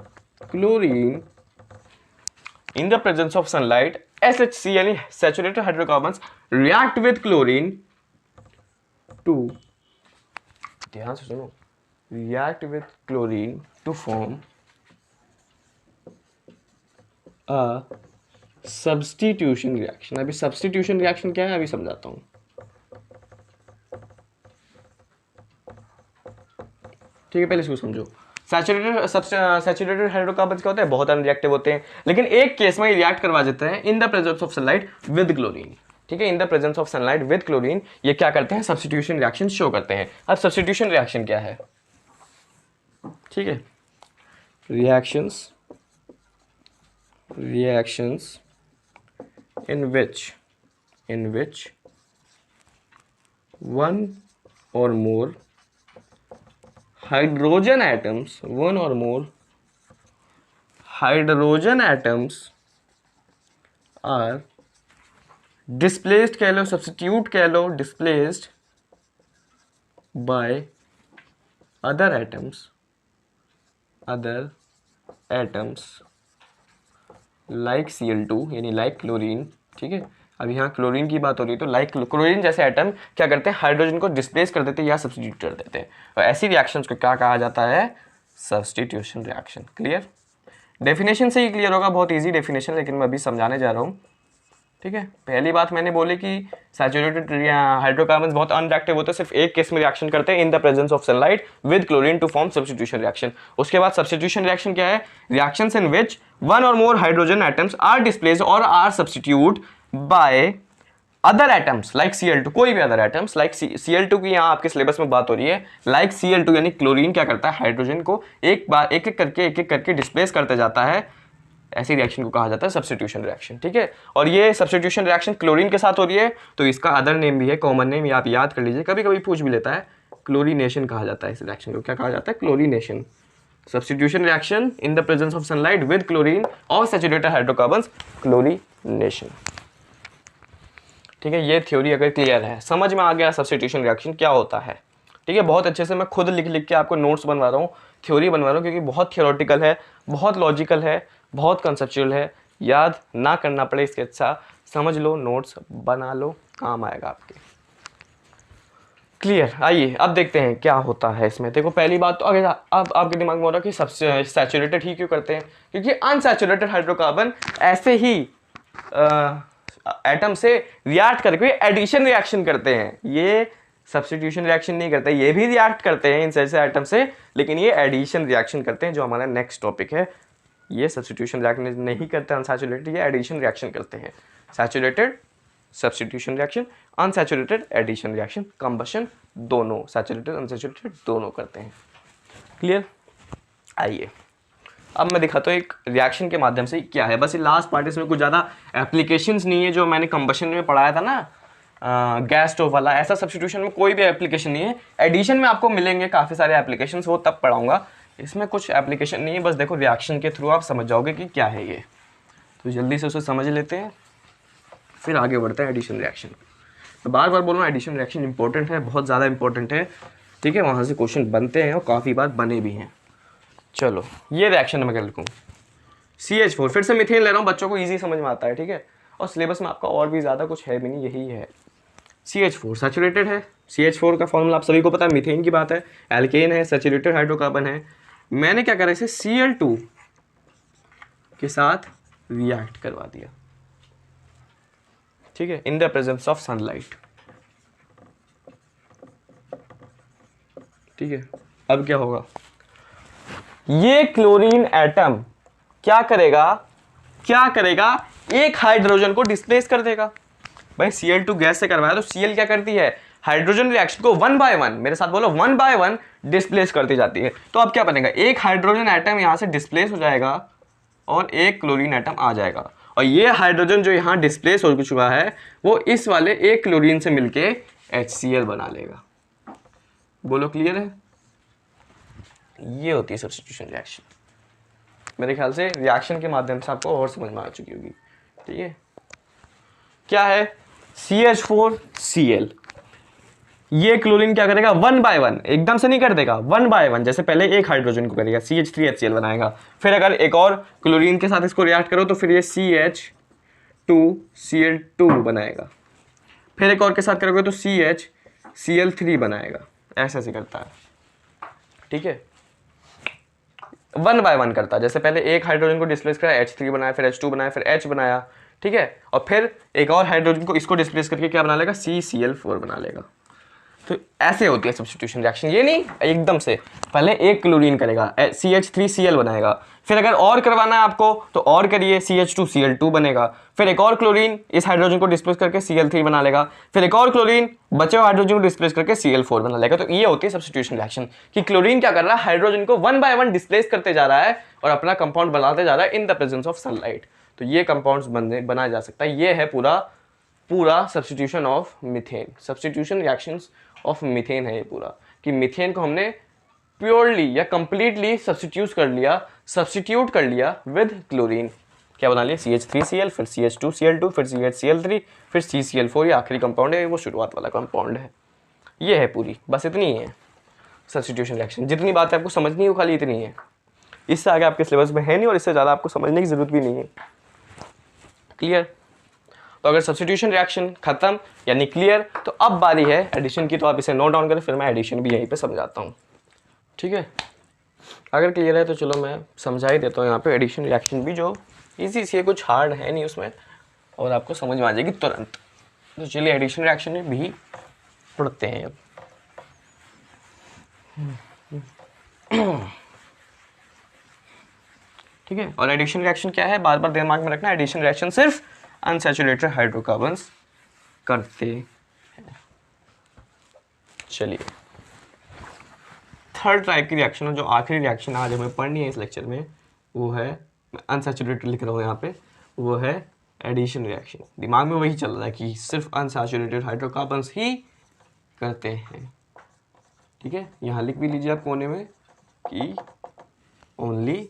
in the presence of sunlight, SHC यानी saturated hydrocarbons react with chlorine to, ध्यान से सुनो, react with chlorine to form a substitution reaction। अभी substitution reaction क्या है अभी समझाता हूँ, ठीक है। पहले इसको समझो। सैचुरेटेड हाइड्रोकार्बन क्या होते हैं, बहुत अनरिएक्टिव होते हैं, लेकिन एक केस में रिएक्ट करवा देते हैं in the presence of sunlight with chlorine, ठीक है। इन the presence of sunlight with chlorine ये क्या करते हैं, सब्स्टिट्यूशन रिएक्शन शो करते हैं। अब सब्स्टिट्यूशन रिएक्शन क्या है, ठीक है। Reactions in which one or more hydrogen atoms, one or more hydrogen atoms are displaced कह लो, substitute कह लो, displaced by other atoms like Cl2 यानी like क्लोरीन, ठीक है। अब यहाँ क्लोरीन की बात हो रही है, तो लाइक क्लोरीन जैसे एटम क्या करते हैं, हाइड्रोजन को डिस्प्लेस कर देते हैं या सब्स्टिट्यूट कर देते हैं। और ऐसी रिएक्शंस को क्या कहा जाता है, सब्स्टिट्यूशन रिएक्शन। क्लियर, डेफिनेशन से ही क्लियर होगा, बहुत इजी डेफिनेशन, लेकिन मैं अभी समझाने जा रहा हूँ, ठीक है। पहली बात मैंने बोली कि सैचुरेटेड हाइड्रोकार्बन्स बहुत अनरिएक्टिव होते हैं, सिर्फ एक केस में रिएक्शन करते हैं in the presence of sunlight with chlorine to form substitution reaction. उसके बाद सब्स्टिट्यूशन रिएक्शन क्या है, reactions in which one or more hydrogen atoms are displaced or are substitute by other atoms like Cl2, कोई भी other atoms like Cl2 की यहाँ आपके syllabus में बात हो रही है। लाइक Cl2 यानी क्लोरीन क्या करता है, हाइड्रोजन को एक एक करके डिस्प्लेस करते जाता है। ऐसी रिएक्शन को कहा जाता है सब्स्टिट्यूशन रिएक्शन, ठीक है। और ये सब्स्टिट्यूशन रिएक्शन क्लोरीन के साथ हो रही है, तो इसका अदर नेम भी है, कॉमन नेम, ये आप याद कर लीजिए, कभी कभी पूछ भी लेता है। क्लोरीनेशन कहा जाता है इस रिएक्शन को, क्या कहा जाता है, chlorination, substitution reaction in the presence of sunlight with chlorine और सैचुरेटेड हाइड्रोकार्बन्स, क्लोरीनेशन। ठीक है, ये थ्योरी अगर क्लियर है, समझ में आ गया सब्स्टिट्यूशन रिएक्शन क्या होता है। ठीक है, बहुत अच्छे से मैं खुद लिख लिख के आपको नोट्स बनवा रहा हूँ, थ्योरी बनवा रहा हूँ, क्योंकि बहुत थियोरेटिकल है, बहुत लॉजिकल है, बहुत कंसेप्चुअल है, याद ना करना पड़े इसके अच्छा समझ लो, नोट्स बना लो, काम आएगा आपके। क्लियर। आइए अब देखते हैं क्या होता है इसमें। देखो पहली बात तो अगर अब आपके दिमाग में हो रहा है कि सबसे सैचुरेटेड ही क्यों करते हैं, क्योंकि अनसैचुरेटेड हाइड्रोकार्बन ऐसे ही एटम से रिएक्ट करके एडिशन रिएक्शन करते हैं, ये सब्स्टिट्यूशन रिएक्शन नहीं करते, ये भी रिएक्ट करते हैं इन जैसे आइटम से, लेकिन ये एडिशन रिएक्शन करते हैं, जो हमारा नेक्स्ट टॉपिक है। ये सब्स्टिट्यूशन रिएक्शन नहीं करते अनसैचुरेटेड, ये एडिशन रिएक्शन करते हैं। Saturated substitution reaction, unsaturated addition reaction, combustion दोनों, सैचुरेटेड अनसैचुरेटेड दोनों करते हैं। क्लियर। आइए अब मैं दिखाता हूँ एक रिएक्शन के माध्यम से क्या है, बस ये लास्ट पार्ट, इसमें कुछ ज़्यादा एप्लीकेशंस नहीं है। जो मैंने कंबशन में पढ़ाया था ना गैस स्टोव वाला, ऐसा सब्स्टिट्यूशन में कोई भी एप्लीकेशन नहीं है। एडिशन में आपको मिलेंगे काफ़ी सारे एप्लीकेशंस, वो तब पढ़ाऊंगा, इसमें कुछ एप्लीकेशन नहीं है। बस देखो रिएक्शन के थ्रू आप समझ जाओगे कि क्या है ये, तो जल्दी से उसे समझ लेते हैं, फिर आगे बढ़ते हैं एडिशन रिएक्शन। मैं बार बार बोल रहा हूँ एडिशन रिएक्शन इंपॉर्टेंट है, बहुत ज़्यादा इंपॉर्टेंट है। ठीक है, वहाँ से क्वेश्चन बनते हैं और काफ़ी बार बने भी हैं। चलो ये रिएक्शन मैं क्या लिखूँ, CH4, फिर से मीथेन ले रहा हूँ, बच्चों को ईजी समझ में आता है। ठीक है, और सिलेबस में आपका और भी ज़्यादा कुछ है भी नहीं, यही है। CH4 सैचुरेटेड है, CH4 का फॉर्मूला आप सभी को पता है, मीथेन की बात है, एल्केन है, सैचुरेटेड हाइड्रोकार्बन है। मैंने क्या करा, इसे Cl2 के साथ रिएक्ट करवा दिया। ठीक है, इन द प्रेजेंस ऑफ सनलाइट। ठीक है, अब क्या होगा, ये क्लोरीन एटम क्या करेगा, एक हाइड्रोजन को डिस्प्लेस कर देगा। भाई Cl2 गैस से करवाया तो Cl क्या करती है, हाइड्रोजन रिएक्शन को 1 by 1, मेरे साथ बोलो 1 by 1 डिस्प्लेस करती जाती है। तो अब क्या बनेगा, एक हाइड्रोजन एटम यहां से डिस्प्लेस हो जाएगा और एक क्लोरीन एटम आ जाएगा, और ये हाइड्रोजन जो यहाँ डिस्प्लेस हो चुका है वो इस वाले एक क्लोरीन से मिलके HCl बना लेगा। बोलो क्लियर है। ये होती है सब्स्टिट्यूशन रिएक्शन। मेरे ख्याल से रिएक्शन के माध्यम से आपको और समझ में आ चुकी होगी। ठीक है, क्या है, CH4Cl, ये क्लोरीन क्या करेगा, 1 by 1, एकदम से नहीं कर देगा, 1 by 1, जैसे पहले एक हाइड्रोजन को करेगा, CH3HCl बनाएगा, फिर अगर एक और क्लोरीन के साथ इसको रिएक्ट करो तो फिर ये CH2Cl2 बनाएगा, फिर एक और के साथ करोगे तो CHCl3 बनाएगा, ऐसे करता है। ठीक है, 1 by 1 करता है, जैसे पहले एक हाइड्रोजन को डिस्प्लेस करा, H3 बनाया, फिर H2 बनाया, फिर H बनाया। ठीक है, और फिर एक और हाइड्रोजन को इसको डिस्प्लेस करके क्या बना लेगा, CCl4 बना लेगा। तो ऐसे होती है सब्स्टिट्यूशन रिएक्शन, ये नहीं एकदम से, पहले एक क्लोरीन करेगा, CH3Cl बनाएगा, फिर अगर और करवाना है आपको तो और करिए, CH2Cl2 बनेगा, फिर एक और क्लोरीन इस हाइड्रोजन को डिस्प्लेस करके Cl3 बना लेगा, फिर एक और क्लोरीन बचे हुए हाइड्रोजन को डिस्प्लेस करके Cl4 बना लेगा। तो ये होती है सब्स्टिट्यूशन रिएक्शन, कि क्लोरीन क्या कर रहा है, हाइड्रोजन को 1 by 1 डिस्प्लेस करते जा रहा है और अपना कंपाउंड बनाते जा रहा है इन द प्रेजेंस ऑफ सनलाइट। तो ये कंपाउंड्स बनाया जा सकता है। ये है पूरा substitution of methane, substitution reactions of methane है ये पूरा, कि मीथेन को हमने प्योरली या कंप्लीटली सब्स्टिट्यूट कर लिया विद क्लोरीन। क्या बना लिया, CH3Cl, फिर CH2Cl2, फिर CHCl3, फिर CCl4, ये आखिरी कंपाउंड है, वो शुरुआत वाला कंपाउंड है। ये है पूरी, बस इतनी ही है सब्स्टिट्यूशन रिएक्शन। जितनी बातें आपको समझनी है खाली इतनी है, इससे आगे आपके सिलेबस में है नहीं और इससे ज़्यादा आपको समझने की जरूरत भी नहीं है। क्लियर। तो अगर सब्स्टिट्यूशन रिएक्शन खत्म यानी क्लियर, तो अब बारी है एडिशन की, तो आप इसे नोट डाउन करें, फिर मैं एडिशन भी यहीं पे समझाता हूँ। ठीक है, अगर क्लियर है तो चलो मैं समझा ही देता हूँ यहाँ पे एडिशन रिएक्शन भी, जो इजी सी है, कुछ हार्ड है नहीं उसमें, और आपको समझ में आ जाएगी तुरंत। तो चलिए एडिशन रिएक्शन में भी पढ़ते हैं अब। ठीक है, और एडिशन रिएक्शन क्या है, बार बार दिमाग में रखना, एडिशन रिएक्शन सिर्फ अनसैचुरेटेड हाइड्रोकार्बन्स करते हैं। चलिए थर्ड टाइप की रिएक्शन है, जो आखिरी रिएक्शन आज हमें पढ़नी है इस लेक्चर में, वो है, मैं अनसैचुरेटेड लिख रहा हूँ यहाँ पे, वो है एडिशन रिएक्शन। दिमाग में वही चल रहा है कि सिर्फ अनसैचुरेटेड हाइड्रोकार्बन्स ही करते हैं। ठीक है, यहाँ लिख भी लीजिए आप कोने में कि ओनली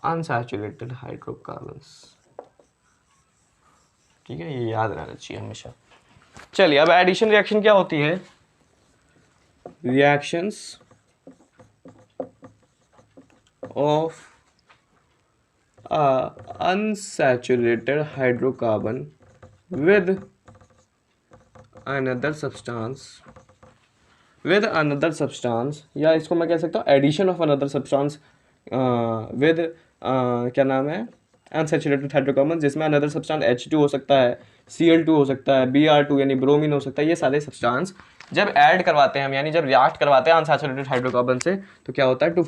अनसैचुरेटेड हाइड्रोकार्बन्स। ठीक है, ये याद रहना चाहिए हमेशा। चलिए अब एडिशन रिएक्शन क्या होती है? Reactions of unsaturated hydrocarbon with another substance, या इसको मैं कह सकता हूँ addition of another substance with क्या नाम है, अनसैचुरेटेड हाइड्रोकार्बन, जिसमें अनदर सब्सटेंस H2 हो सकता है, Cl2 हो सकता है, Br2 यानी ब्रोमीन हो सकता है। ये सारे सब्सटेंस जब ऐड करवाते हैं हम, यानी जब रिएक्ट करवाते हैं अनसैचुरेटेड हाइड्रोकार्बन से, तो क्या होता है, to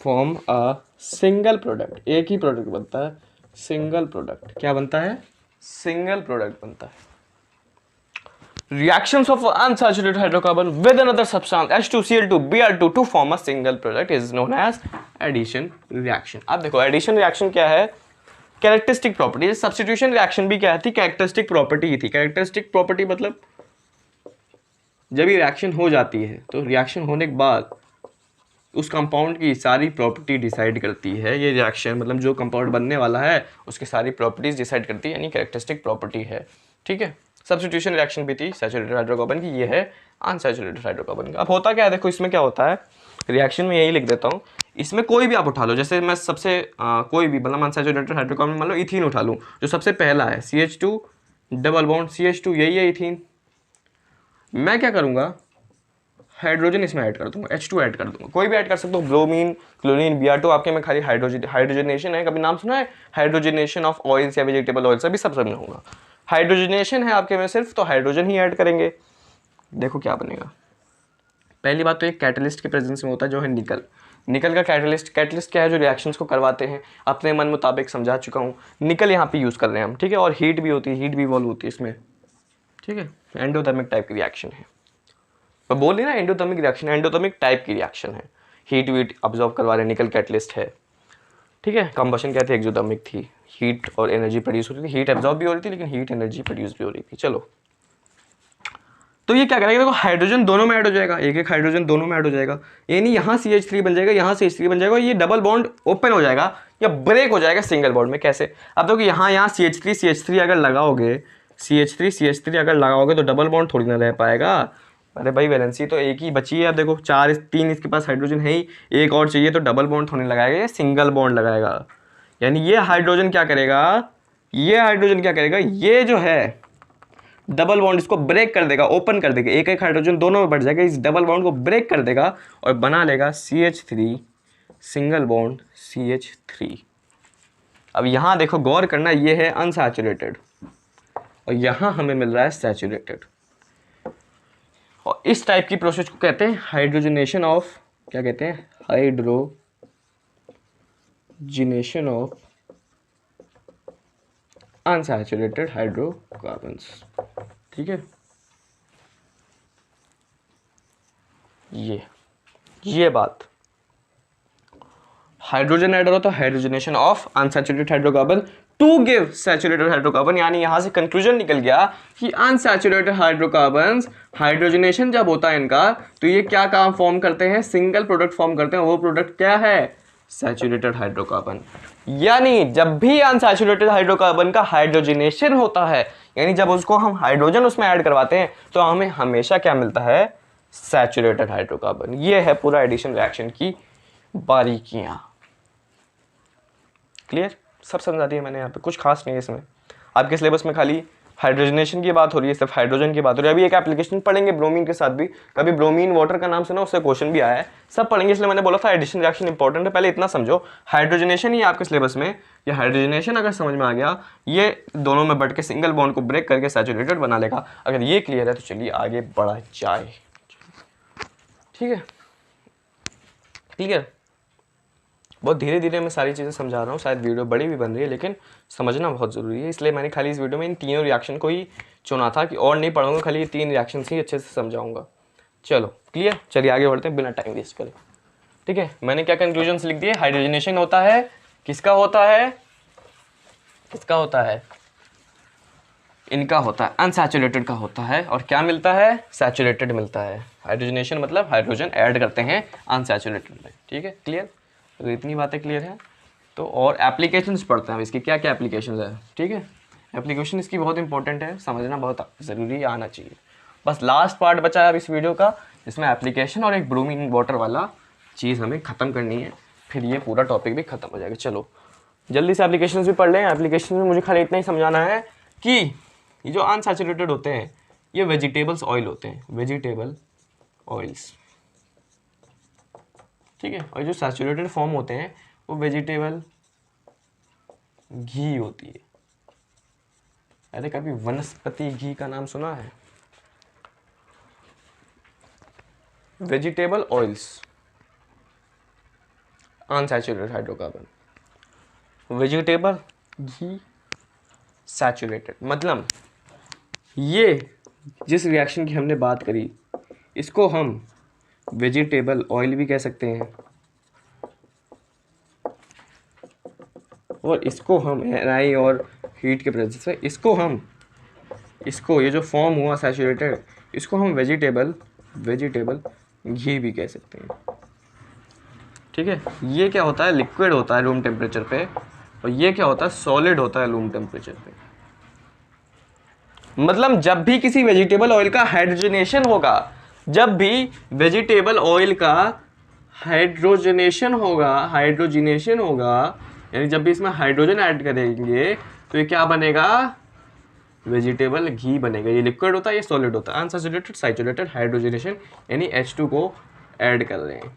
form a single product, एक ही प्रोडक्ट बनता है, सिंगल प्रोडक्ट। क्या बनता है? सिंगल प्रोडक्ट बनता है। Reactions of unsaturated hydrocarbon with another substance H2Cl2 Br2 to form a single product is known as addition reaction। अब देखो addition reaction क्या है? Characteristic property. सब्स्टिट्यूशन रिएक्शन भी क्या थी? कैरेक्टरिस्टिक प्रॉपर्टी ही थी। कैरेक्टरिस्टिक प्रॉपर्टी मतलब जब ये रिएक्शन हो जाती है तो रिएक्शन होने के बाद उस कंपाउंड की सारी प्रॉपर्टी डिसाइड करती है। ये रिएक्शन मतलब जो कंपाउंड बनने वाला है उसकी सारी प्रॉपर्टीज डिसाइड करती है, यानी कैरेक्टरिस्टिक प्रॉपर्टी है। ठीक है, सब्स्टिट्यूशन रिएक्शन भी थी सैचुरेटेड हाइड्रोकार्बन की, ये है अनसैचुरेटेड हाइड्रोकार्बन की। अब होता क्या है, देखो इसमें क्या होता है, रिएक्शन में यही लिख देता हूँ, इसमें कोई भी आप उठा लो, जैसे मैं सबसे कोई भी मतलब अनसैचुरेटेड हाइड्रोकार्बन मान लो इथीन उठा लूँ, जो सबसे पहला है CH2 डबल बॉन्ड CH2, यही है इथीन। मैं क्या करूँगा, हाइड्रोजन इसमें ऐड कर दूंगा, H2 ऐड कर दूंगा, कोई भी ऐड कर सकता हूँ, ब्रोमीन, क्लोरीन, Br2, आपके में खाली हाइड्रोजनेशन है। कभी नाम सुना है हाइड्रोजनेशन ऑफ ऑयल्स या वेजिटेबल ऑयल्स? अभी सब समझाऊंगा। हाइड्रोजनेशन है आपके में सिर्फ, तो हाइड्रोजन ही ऐड करेंगे। देखो क्या बनेगा। पहली बात तो एक कैटलिस्ट के प्रेजेंस में होता है जो है निकल। निकल का कैटलिस्ट क्या है, जो रिएक्शंस को करवाते हैं, अपने मन मुताबिक समझा चुका हूँ। निकल यहाँ पे यूज़ कर रहे हैं हम, ठीक है। और हीट भी होती है, हीट भी इवॉल्व होती है इसमें, ठीक है। एंडोथर्मिक टाइप की रिएक्शन है, मैं बोल रही ना एंडोथर्मिक रिएक्शन, एंडोथर्मिक टाइप की रिएक्शन है। हीट वीट ऑब्जॉर्व करवा रहे, निकल कैटलिस्ट है, ठीक है। कंबशन क्या थी, एक्सोथर्मिक थी, हीट और एनर्जी प्रोड्यूस हो रही थी, हीट एब्जॉर्ब भी हो रही थी लेकिन हीट एनर्जी प्रोड्यूस भी हो रही थी। चलो, तो ये क्या करेगा, देखो हाइड्रोजन दोनों में ऐड हो जाएगा, एक एक हाइड्रोजन दोनों में ऐड हो जाएगा, यानी यहाँ CH3 बन जाएगा, यहाँ CH3 बन जाएगा, ये डबल बॉन्ड ओपन हो जाएगा या ब्रेक हो जाएगा सिंगल बॉन्ड में। कैसे, अब देखो यहाँ CH3 अगर लगाओगे, CH3 अगर लगाओगे तो डबल बॉन्ड थोड़ी ना रह पाएगा। अरे भाई वैलेंसी तो एक ही बची है। अब देखो तीन इसके पास हाइड्रोजन है ही, एक और चाहिए, तो डबल बॉन्ड थोड़ी लगाएगा, ये सिंगल बॉन्ड लगाएगा। यानी ये हाइड्रोजन क्या करेगा, ये जो है डबल बॉन्ड इसको ब्रेक कर देगा, ओपन कर देगा, एक एक हाइड्रोजन दोनों में बढ़ जाएगा, इस डबल बॉन्ड को ब्रेक कर देगा और बना लेगा CH3 सिंगल बॉन्ड CH3। अब यहां देखो गौर करना, ये है अनसैचुरेटेड और यहां हमें मिल रहा है सैचुरेटेड, और इस टाइप की प्रोसेस को कहते हैं हाइड्रोजनेशन ऑफ, क्या कहते हैं, हाइड्रोजनेशन ऑफ अनसैचुरेटेड हाइड्रोकार्बन्स, ठीक है। ये बात, हाइड्रोजन ऐड हो तो hydrogenation of unsaturated hydrocarbon to give saturated hydrocarbon, यानी यहां से कंक्लूजन निकल गया कि अनसैचुरेटेड हाइड्रोकार्बन्स हाइड्रोजनेशन जब होता है इनका, तो ये क्या काम फॉर्म करते हैं, सिंगल प्रोडक्ट फॉर्म करते हैं। वो प्रोडक्ट क्या है, सैचुरेटेड हाइड्रोकार्बन। यानी जब भी अनसैचुरेटेड हाइड्रोकार्बन का हाइड्रोजनेशन होता है, यानी जब उसको हम हाइड्रोजन उसमें ऐड करवाते हैं, तो हमें हमेशा क्या मिलता है, सैचुरेटेड हाइड्रोकार्बन। ये है पूरा एडिशन रिएक्शन की बारीकियां। क्लियर, सब समझा दिया मैंने। यहाँ पे कुछ खास नहीं है इसमें, आपके सिलेबस में खाली हाइड्रोजनेशन की बात हो रही है, सिर्फ हाइड्रोजन की बात हो रही है। अभी एक एप्लीकेशन पढ़ेंगे ब्रोमीन के साथ भी, कभी ब्रोमीन वाटर का नाम सुना, उससे क्वेश्चन भी आया है, सब पढ़ेंगे। इसलिए मैंने बोला था एडिशन रिएक्शन इंपॉर्टेंट है। पहले इतना समझो, हाइड्रोजनेशन ही आपके सिलेबस में, ये हाइड्रोजनेशन अगर समझ में आ गया, ये दोनों में बढ़ के सिंगल बॉन्ड को ब्रेक करके सैचुरेटेड बना लेगा। अगर ये क्लियर है तो चलिए आगे बढ़ा जाए, ठीक है। क्लियर, बहुत धीरे धीरे मैं सारी चीज़ें समझा रहा हूँ, शायद वीडियो बड़ी भी बन रही है लेकिन समझना बहुत ज़रूरी है, इसलिए मैंने खाली इस वीडियो में इन तीनों रिएक्शन को ही चुना था कि और नहीं पढ़ूंगा, खाली ये तीन रिएक्शन ही अच्छे से समझाऊंगा। चलो क्लियर, चलिए आगे बढ़ते हैं बिना टाइम वेस्ट करे, ठीक है। मैंने क्या कंक्लूजन्स लिख दिए, हाइड्रोजनेशन होता है, किसका होता है, इनका होता है, अनसैचुरेटेड का होता है, और क्या मिलता है, सैचुरेटेड मिलता है। हाइड्रोजनेशन मतलब हाइड्रोजन ऐड करते हैं अनसैचुरेटेड में, ठीक है, क्लियर। तो इतनी बातें क्लियर हैं। तो और एप्लीकेशंस पढ़ते हैं इसकी, क्या क्या एप्लीकेशंस है, ठीक है। एप्लीकेशन इसकी बहुत इंपॉर्टेंट है, समझना बहुत ज़रूरी आना चाहिए। बस लास्ट पार्ट बचा है अब इस वीडियो का, जिसमें एप्लीकेशन और एक ब्रोमीन वाटर वाला चीज़ हमें ख़त्म करनी है, फिर ये पूरा टॉपिक भी ख़त्म हो जाएगा। चलो जल्दी से एप्लीकेशंस भी पढ़ लें। एप्लीकेशन में मुझे खाली इतना ही समझाना है कि ये जो अनसैचुरेटेड होते हैं ये वेजिटेबल्स ऑयल होते हैं, वेजिटेबल ऑयल्स, ठीक है। और जो सैचुरेटेड फॉर्म होते हैं वो वेजिटेबल घी होती है। अरे कभी वनस्पति घी का नाम सुना है? Vegetable oils, unsaturated hydrocarbon, vegetable ghee, saturated. मतलब ये जिस रिएक्शन की हमने बात करी इसको हम वेजिटेबल ऑयल भी कह सकते हैं, और इसको हम एनआई और हीट के प्रेजेंस में इसको ये जो फॉर्म हुआ सैचुरेटेड, इसको हम वेजिटेबल घी भी कह सकते हैं, ठीक है। ये क्या होता है, लिक्विड होता है रूम टेम्परेचर पे, और ये क्या होता है, सॉलिड होता है रूम टेम्परेचर पे। मतलब जब भी किसी वेजिटेबल ऑयल का हाइड्रोजनेशन होगा, जब भी वेजिटेबल ऑयल का हाइड्रोजनेशन होगा, यानी जब भी इसमें हाइड्रोजन ऐड करेंगे तो ये क्या बनेगा, वेजिटेबल घी बनेगा। ये लिक्विड होता है, ये सॉलिड होता है। अनसैचुरेटेड, सैचुरेटेड, हाइड्रोजनेशन यानी H2 को ऐड कर रहे हैं,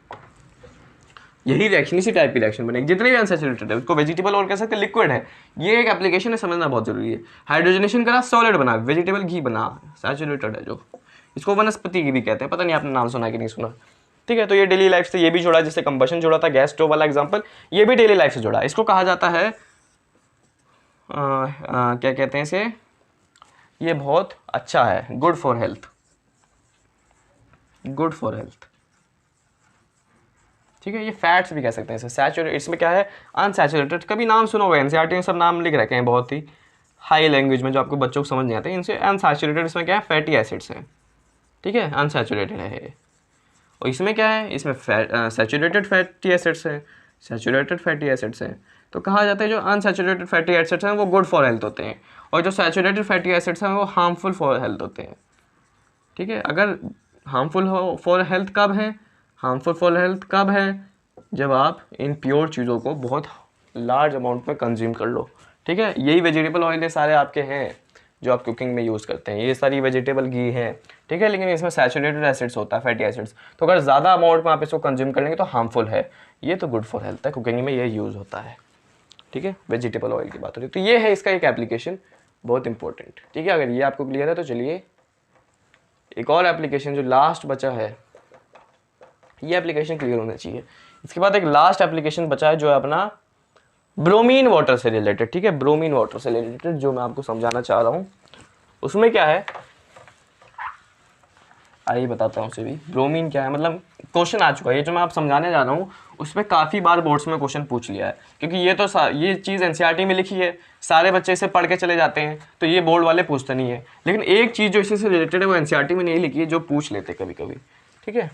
यही रिएक्शन, इसी टाइप की रिएक्शन बनेगी। जितने भी अनसैचुरेटेड है उसको वेजिटेबल ऑयल कह सकते हैं, लिक्विड है। ये एक एप्लीकेशन है, समझना बहुत जरूरी है। हाइड्रोजनेशन करा, सॉलिड बना, वेजिटेबल घी बना, सैचुरेटेड है जो, इसको वनस्पति घी भी कहते हैं। पता नहीं आपने नाम सुना कि नहीं सुना, ठीक है। तो ये डेली लाइफ से ये भी जुड़ा, जैसे कंबशन जुड़ा था गैस स्टोव वाला एग्जांपल, ये भी डेली लाइफ से जुड़ा। इसको कहा जाता है क्या कहते हैं इसे, ये बहुत अच्छा है, good for health, good for health, ठीक है। ये फैट्स भी कह सकते हैं इसे। सैचुरेटेड, इसमें क्या है, अनसैचुरेटेड, कभी नाम सुना होगा, एनसीईआरटी में सब नाम लिख रखे हैं बहुत ही हाई लैंग्वेज में, जो आपको बच्चों को समझ नहीं आते। इनसे अनसैचुरेटेड, इसमें क्या है, फैटी एसिड्स हैं, ठीक है, अनसैचुरेटेड है। और इसमें क्या है, इसमें सैचुरेटेड फैटी एसिड्स हैं, सैचुरेटेड फैटी एसिड्स हैं। तो कहा जाता है जो अनसैचुरेटेड फैटी एसिड्स हैं वो गुड फॉर हेल्थ होते हैं, और जो सैचुरेटेड फैटी एसिड्स हैं वो हार्मफुल फॉर हेल्थ होते हैं, ठीक है। अगर हार्मफुल फॉर हेल्थ कब है, हार्मफुल फॉर हेल्थ कब है, जब आप इन प्योर चीज़ों को बहुत लार्ज अमाउंट में कंज्यूम कर लो, ठीक है। यही वेजिटेबल ऑयल ये सारे आपके हैं जो आप कुकिंग में यूज़ करते हैं, ये सारी वेजिटेबल घी है, ठीक है। लेकिन इसमें सैचुरेटेड एसिड्स होता है, फैटी एसिड्स। तो अगर ज़्यादा अमाउंट में आप इसको कंज्यूम कर लेंगे तो हार्मफुल है, ये तो गुड फॉर हेल्थ है, कुकिंग में ये यूज़ होता है, ठीक है। वेजिटेबल ऑयल की बात हो रही है, तो ये है इसका एक एप्लीकेशन, बहुत इंपॉर्टेंट, ठीक है। अगर ये आपको क्लियर है तो चलिए एक और एप्लीकेशन जो लास्ट बचा है, ये एप्लीकेशन क्लियर होना चाहिए। इसके बाद एक लास्ट एप्लीकेशन बचा है जो है अपना ब्रोमीन वाटर से रिलेटेड, ठीक है। ब्रोमीन वाटर से रिलेटेड जो मैं आपको समझाना चाह रहा हूँ, उसमें क्या है आइए बताता हूँ उसे भी। ब्रोमीन क्या है, मतलब क्वेश्चन आ चुका है, ये जो मैं आप समझाने जा रहा हूँ उसमें काफ़ी बार बोर्ड्स में क्वेश्चन पूछ लिया है, क्योंकि ये तो ये चीज़ एनसीईआरटी में लिखी है, सारे बच्चे इसे पढ़ के चले जाते हैं, तो ये बोर्ड वाले पूछते नहीं है। लेकिन एक चीज़ जो इसी से रिलेटेड है वो एनसीईआरटी में नहीं लिखी है, जो पूछ लेते कभी कभी, ठीक है।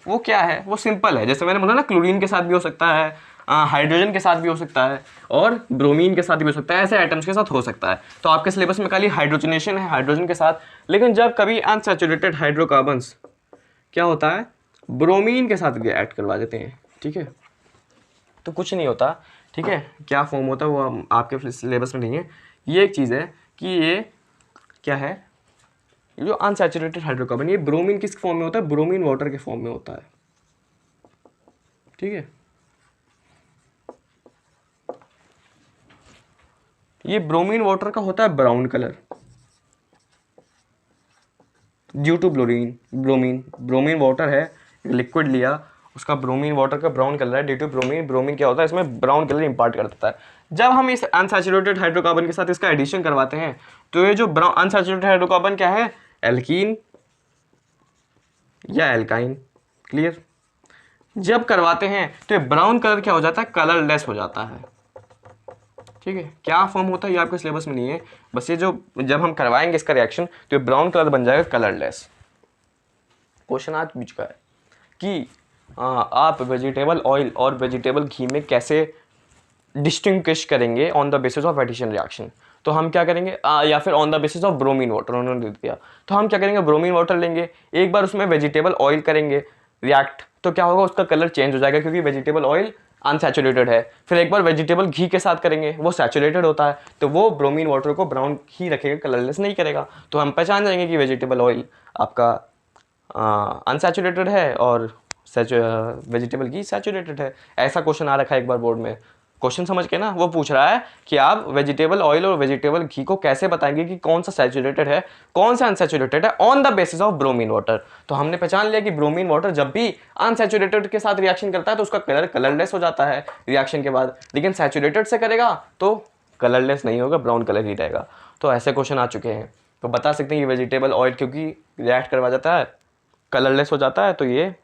वो क्या है, वो सिंपल है, जैसे मैंने बोला ना, क्लोरीन के साथ भी हो सकता है, हाइड्रोजन के साथ भी हो सकता है, और ब्रोमीन के साथ भी हो सकता है, ऐसे एटम्स के साथ हो सकता है। तो आपके सिलेबस में खाली हाइड्रोजनेशन है हाइड्रोजन के साथ, लेकिन जब कभी अनसैचुरेटेड हाइड्रोकार्बन्स क्या होता है, ब्रोमीन के साथ भी ऐड करवा देते हैं, ठीक है। तो कुछ नहीं होता, ठीक है। क्या फॉर्म होता है वो आपके सिलेबस में नहीं है। ये एक चीज़ है कि ये क्या है, ये जो अनसैचुरेटेड हाइड्रोकार्बन, ये ब्रोमीन किस फॉर्म में होता है, ब्रोमीन वाटर के फॉर्म में होता है, ठीक है। ये ब्रोमीन वाटर का होता है brown colour, due to bromine water है, लिक्विड लिया, उसका ब्रोमीन वाटर का ब्राउन कलर है ड्यू टू ब्रोमीन क्या होता है, इसमें ब्राउन कलर इंपार्ट कर देता है। जब हम इस अनसैचुरेटेड हाइड्रोकार्बन के साथ इसका एडिशन करवाते हैं तो ये जो अनसैचुरेटेड हाइड्रोकार्बन क्या है, एल्कीन या एल्काइन, क्लियर। जब करवाते हैं तो ये ब्राउन कलर क्या हो जाता है, कलरलेस हो जाता है, ठीक है, क्या फॉर्म होता है ये आपके सिलेबस में नहीं है, बस ये जो जब हम करवाएंगे इसका रिएक्शन तो ये ब्राउन कलर बन जाएगा कलरलेस। क्वेश्चन आज बीच का है कि आप वेजिटेबल ऑयल और वेजिटेबल घी में कैसे डिस्टिंग्विश करेंगे on the basis of addition reaction. तो हम क्या करेंगे या फिर on the basis of bromine water उन्होंने दे दिया, तो हम क्या करेंगे, ब्रोमीन वाटर लेंगे, एक बार उसमें वेजिटेबल ऑयल करेंगे रिएक्ट, तो क्या होगा, उसका कलर चेंज हो जाएगा क्योंकि वेजिटेबल ऑयल अनसैचुरेटेड है। फिर एक बार वेजिटेबल घी के साथ करेंगे, वो सैचुरेटेड होता है, तो वो ब्रोमीन वाटर को ब्राउन ही रखेगा, कलरलेस नहीं करेगा। तो हम पहचान जाएंगे कि वेजिटेबल ऑयल आपका अनसैचुरेटेड है और वेजिटेबल घी सैचुरेटेड है। ऐसा क्वेश्चन आ रखा है एक बार बोर्ड में, क्वेश्चन समझ के ना, वो पूछ रहा है कि आप वेजिटेबल ऑयल और वेजिटेबल घी को कैसे बताएंगे कि कौन सा सैचुरेटेड है कौन सा अनसैचुरेटेड है on the basis of bromine water. तो हमने पहचान लिया कि ब्रोमीन वाटर जब भी अनसैचुरेटेड के साथ रिएक्शन करता है तो उसका कलर कलरलेस हो जाता है रिएक्शन के बाद, लेकिन सैचुरेटेड से करेगा तो कलरलेस नहीं होगा, ब्राउन कलर ही रहेगा। तो ऐसे क्वेश्चन आ चुके हैं, तो बता सकते हैं कि वेजिटेबल ऑयल क्योंकि रिएक्ट करवा जाता है कलरलेस हो जाता है तो ये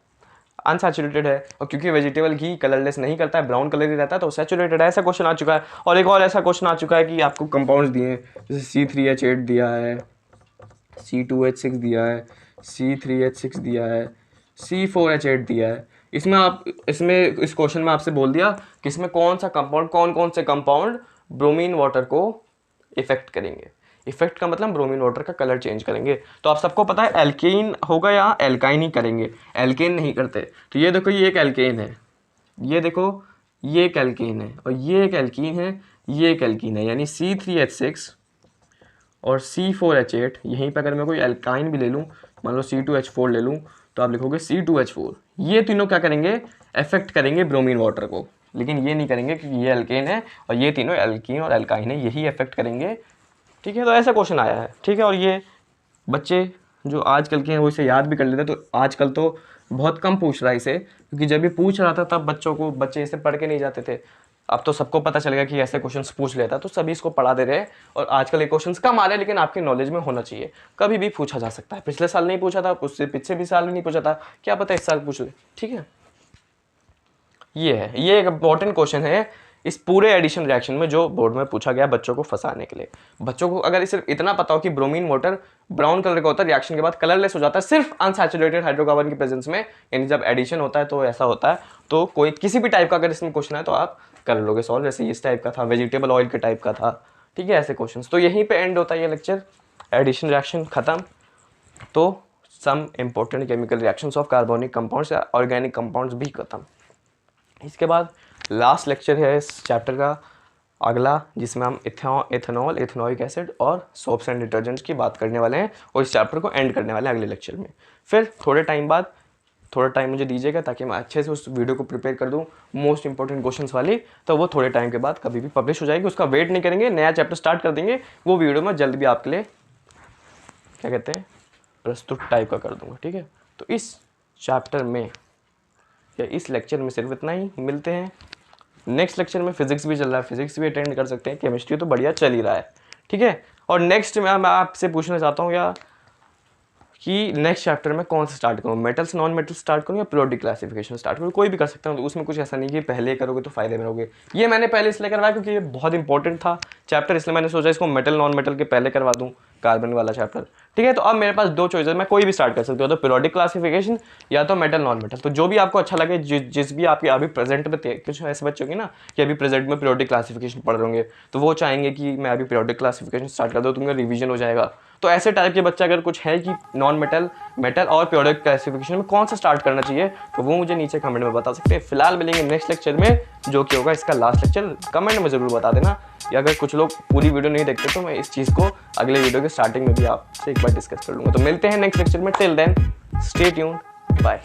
अनसैचुरेटेड है, और क्योंकि वेजिटेबल घी कलरलेस नहीं करता है ब्राउन कलर ही रहता है तो सैचुरेटेड है। ऐसा क्वेश्चन आ चुका है। और एक और ऐसा क्वेश्चन आ चुका है कि आपको कंपाउंड्स दिए हैं, जैसे C3H8 दिया है, C2H6 दिया है, C3H6 दिया है, C4H8 दिया है। इसमें इस क्वेश्चन में आपसे बोल दिया कि इसमें कौन कौन से कंपाउंड ब्रोमीन वाटर को इफेक्ट करेंगे। इफेक्ट का मतलब ब्रोमीन वाटर का कलर चेंज करेंगे। तो आप सबको पता है एल्केन होगा या एल्काइन ही करेंगे, एल्केन नहीं करते। तो ये देखो, ये एक एल्केन है, ये देखो ये एक एल्केन है, और ये एक एल्कीन है, ये एक एल्कीन है, यानी C3H6 और C4H8। यहीं पर अगर मैं कोई एल्काइन भी ले लूँ, मान लो C2H4 ले लूँ, तो आप लिखोगे C2H4। ये तीनों क्या करेंगे, इफेक्ट करेंगे ब्रोमीन वाटर को, लेकिन ये नहीं करेंगे क्योंकि ये एल्केन है और ये तीनों एल्कीन और एल्काइन है, यही इफेक्ट करेंगे। ठीक है, तो ऐसा क्वेश्चन आया है। ठीक है, और ये बच्चे जो आजकल के हैं वो इसे याद भी कर लेते हैं। तो आजकल तो बहुत कम पूछ रहा है इसे, क्योंकि जब भी पूछ रहा था तब बच्चे इसे पढ़ के नहीं जाते थे। अब तो सबको पता चल गया कि ऐसे क्वेश्चंस पूछ लेता है, तो सभी इसको पढ़ा दे रहे हैं। और आजकल ये क्वेश्चंस कम आ रहे हैं, लेकिन आपकी नॉलेज में होना चाहिए, कभी भी पूछा जा सकता है। पिछले साल नहीं पूछा था, उससे पिछले भी साल नहीं पूछा था, क्या पता इस साल पूछ ले। ठीक है, ये एक इंपॉर्टेंट क्वेश्चन है इस पूरे एडिशन रिएक्शन में जो बोर्ड में पूछा गया बच्चों को फंसाने के लिए। बच्चों को अगर सिर्फ इतना पता हो कि ब्रोमीन वाटर ब्राउन कलर का होता है, रिएक्शन के बाद कलरलेस हो जाता है सिर्फ अनसैचुरेटेड हाइड्रोकार्बन की प्रेजेंस में, यानी जब एडिशन होता है तो ऐसा होता है। तो कोई किसी भी टाइप का अगर इसमें क्वेश्चन है तो आप कर लोगे सॉल्व, जैसे इस टाइप का था, वेजिटेबल ऑयल के टाइप का था। ठीक है, ऐसे क्वेश्चन। तो यहीं पर एंड होता है ये लेक्चर, एडिशन रिएक्शन खत्म। तो some important chemical reactions of carbonic compounds या ऑर्गेनिक कंपाउंड्स भी खत्म। इसके बाद लास्ट लेक्चर है इस चैप्टर का अगला, जिसमें हम इथेनॉल, इथेनॉइक एसिड और सोप्स एंड डिटर्जेंट्स की बात करने वाले हैं, और इस चैप्टर को एंड करने वाले हैं अगले लेक्चर में। फिर थोड़ा टाइम मुझे दीजिएगा ताकि मैं अच्छे से उस वीडियो को प्रिपेयर कर दूं, मोस्ट इंपॉर्टेंट क्वेश्चंस वाली। तो वो थोड़े टाइम के बाद कभी भी पब्लिश हो जाएगी, उसका वेट नहीं करेंगे, नया चैप्टर स्टार्ट कर देंगे, वो वीडियो मैं जल्द भी आपके लिए क्या कहते हैं प्रस्तुत टाइप का कर दूंगा। ठीक है, तो इस चैप्टर में या इस लेक्चर में सिर्फ इतना ही। मिलते हैं नेक्स्ट लेक्चर में। फिजिक्स भी चल रहा है, फिजिक्स भी अटेंड कर सकते हैं, केमिस्ट्री तो बढ़िया चल ही रहा है। ठीक है, और नेक्स्ट में मैं आपसे पूछना चाहता हूँ या कि नेक्स्ट चैप्टर में कौन सा स्टार्ट करूँ, मेटल्स नॉन मेटल स्टार्ट करूँ या पीरियोडिक क्लासिफिकेशन स्टार्ट करूँ, कोई भी कर सकता हूँ। तो उसमें कुछ ऐसा नहीं कि पहले करोगे तो फायदे में रहोगे। ये मैंने पहले इसलिए करवाया क्योंकि ये बहुत इंपॉर्टेंट था चैप्टर, इसलिए मैंने सोचा इसको मेटल नॉन मेटल के पहले करवा दूँ, कार्बन वाला चैप्टर। ठीक है, तो अब मेरे पास दो चॉइस है, मैं कोई भी स्टार्ट कर सकती हूँ, तो पीरियोडिक क्लासिफिकेशन या तो मेटल नॉन मेटल। तो जो भी आपको अच्छा लगे, जिस भी आपके अभी प्रेजेंट में कुछ ऐसे बच्चे होंगे ना कि अभी प्रेजेंट में पीरियोडिक क्लासिफिकेशन पढ़ रहे होंगे, तो वो चाहेंगे कि मैं अभी पीरियोडिक क्लासिफिकेशन स्टार्ट कर दूँ, तो उनका रिवीजन हो जाएगा। तो ऐसे टाइप के बच्चे अगर कुछ है कि नॉन मेटल, मेटल और पीरियोडिक क्लासिफिकेशन में कौन सा स्टार्ट करना चाहिए, तो वो मुझे नीचे कमेंट में बता सकते हैं। फिलहाल मिलेंगे नेक्स्ट लेक्चर में, जो कि होगा इसका लास्ट लेक्चर। कमेंट में ज़रूर बता देना, या अगर कुछ लोग पूरी वीडियो नहीं देखते तो मैं इस चीज़ को अगले वीडियो के स्टार्टिंग में भी आपसे एक बार डिस्कस कर लूँगा। तो मिलते हैं नेक्स्ट लेक्चर में, till then stay tuned, bye.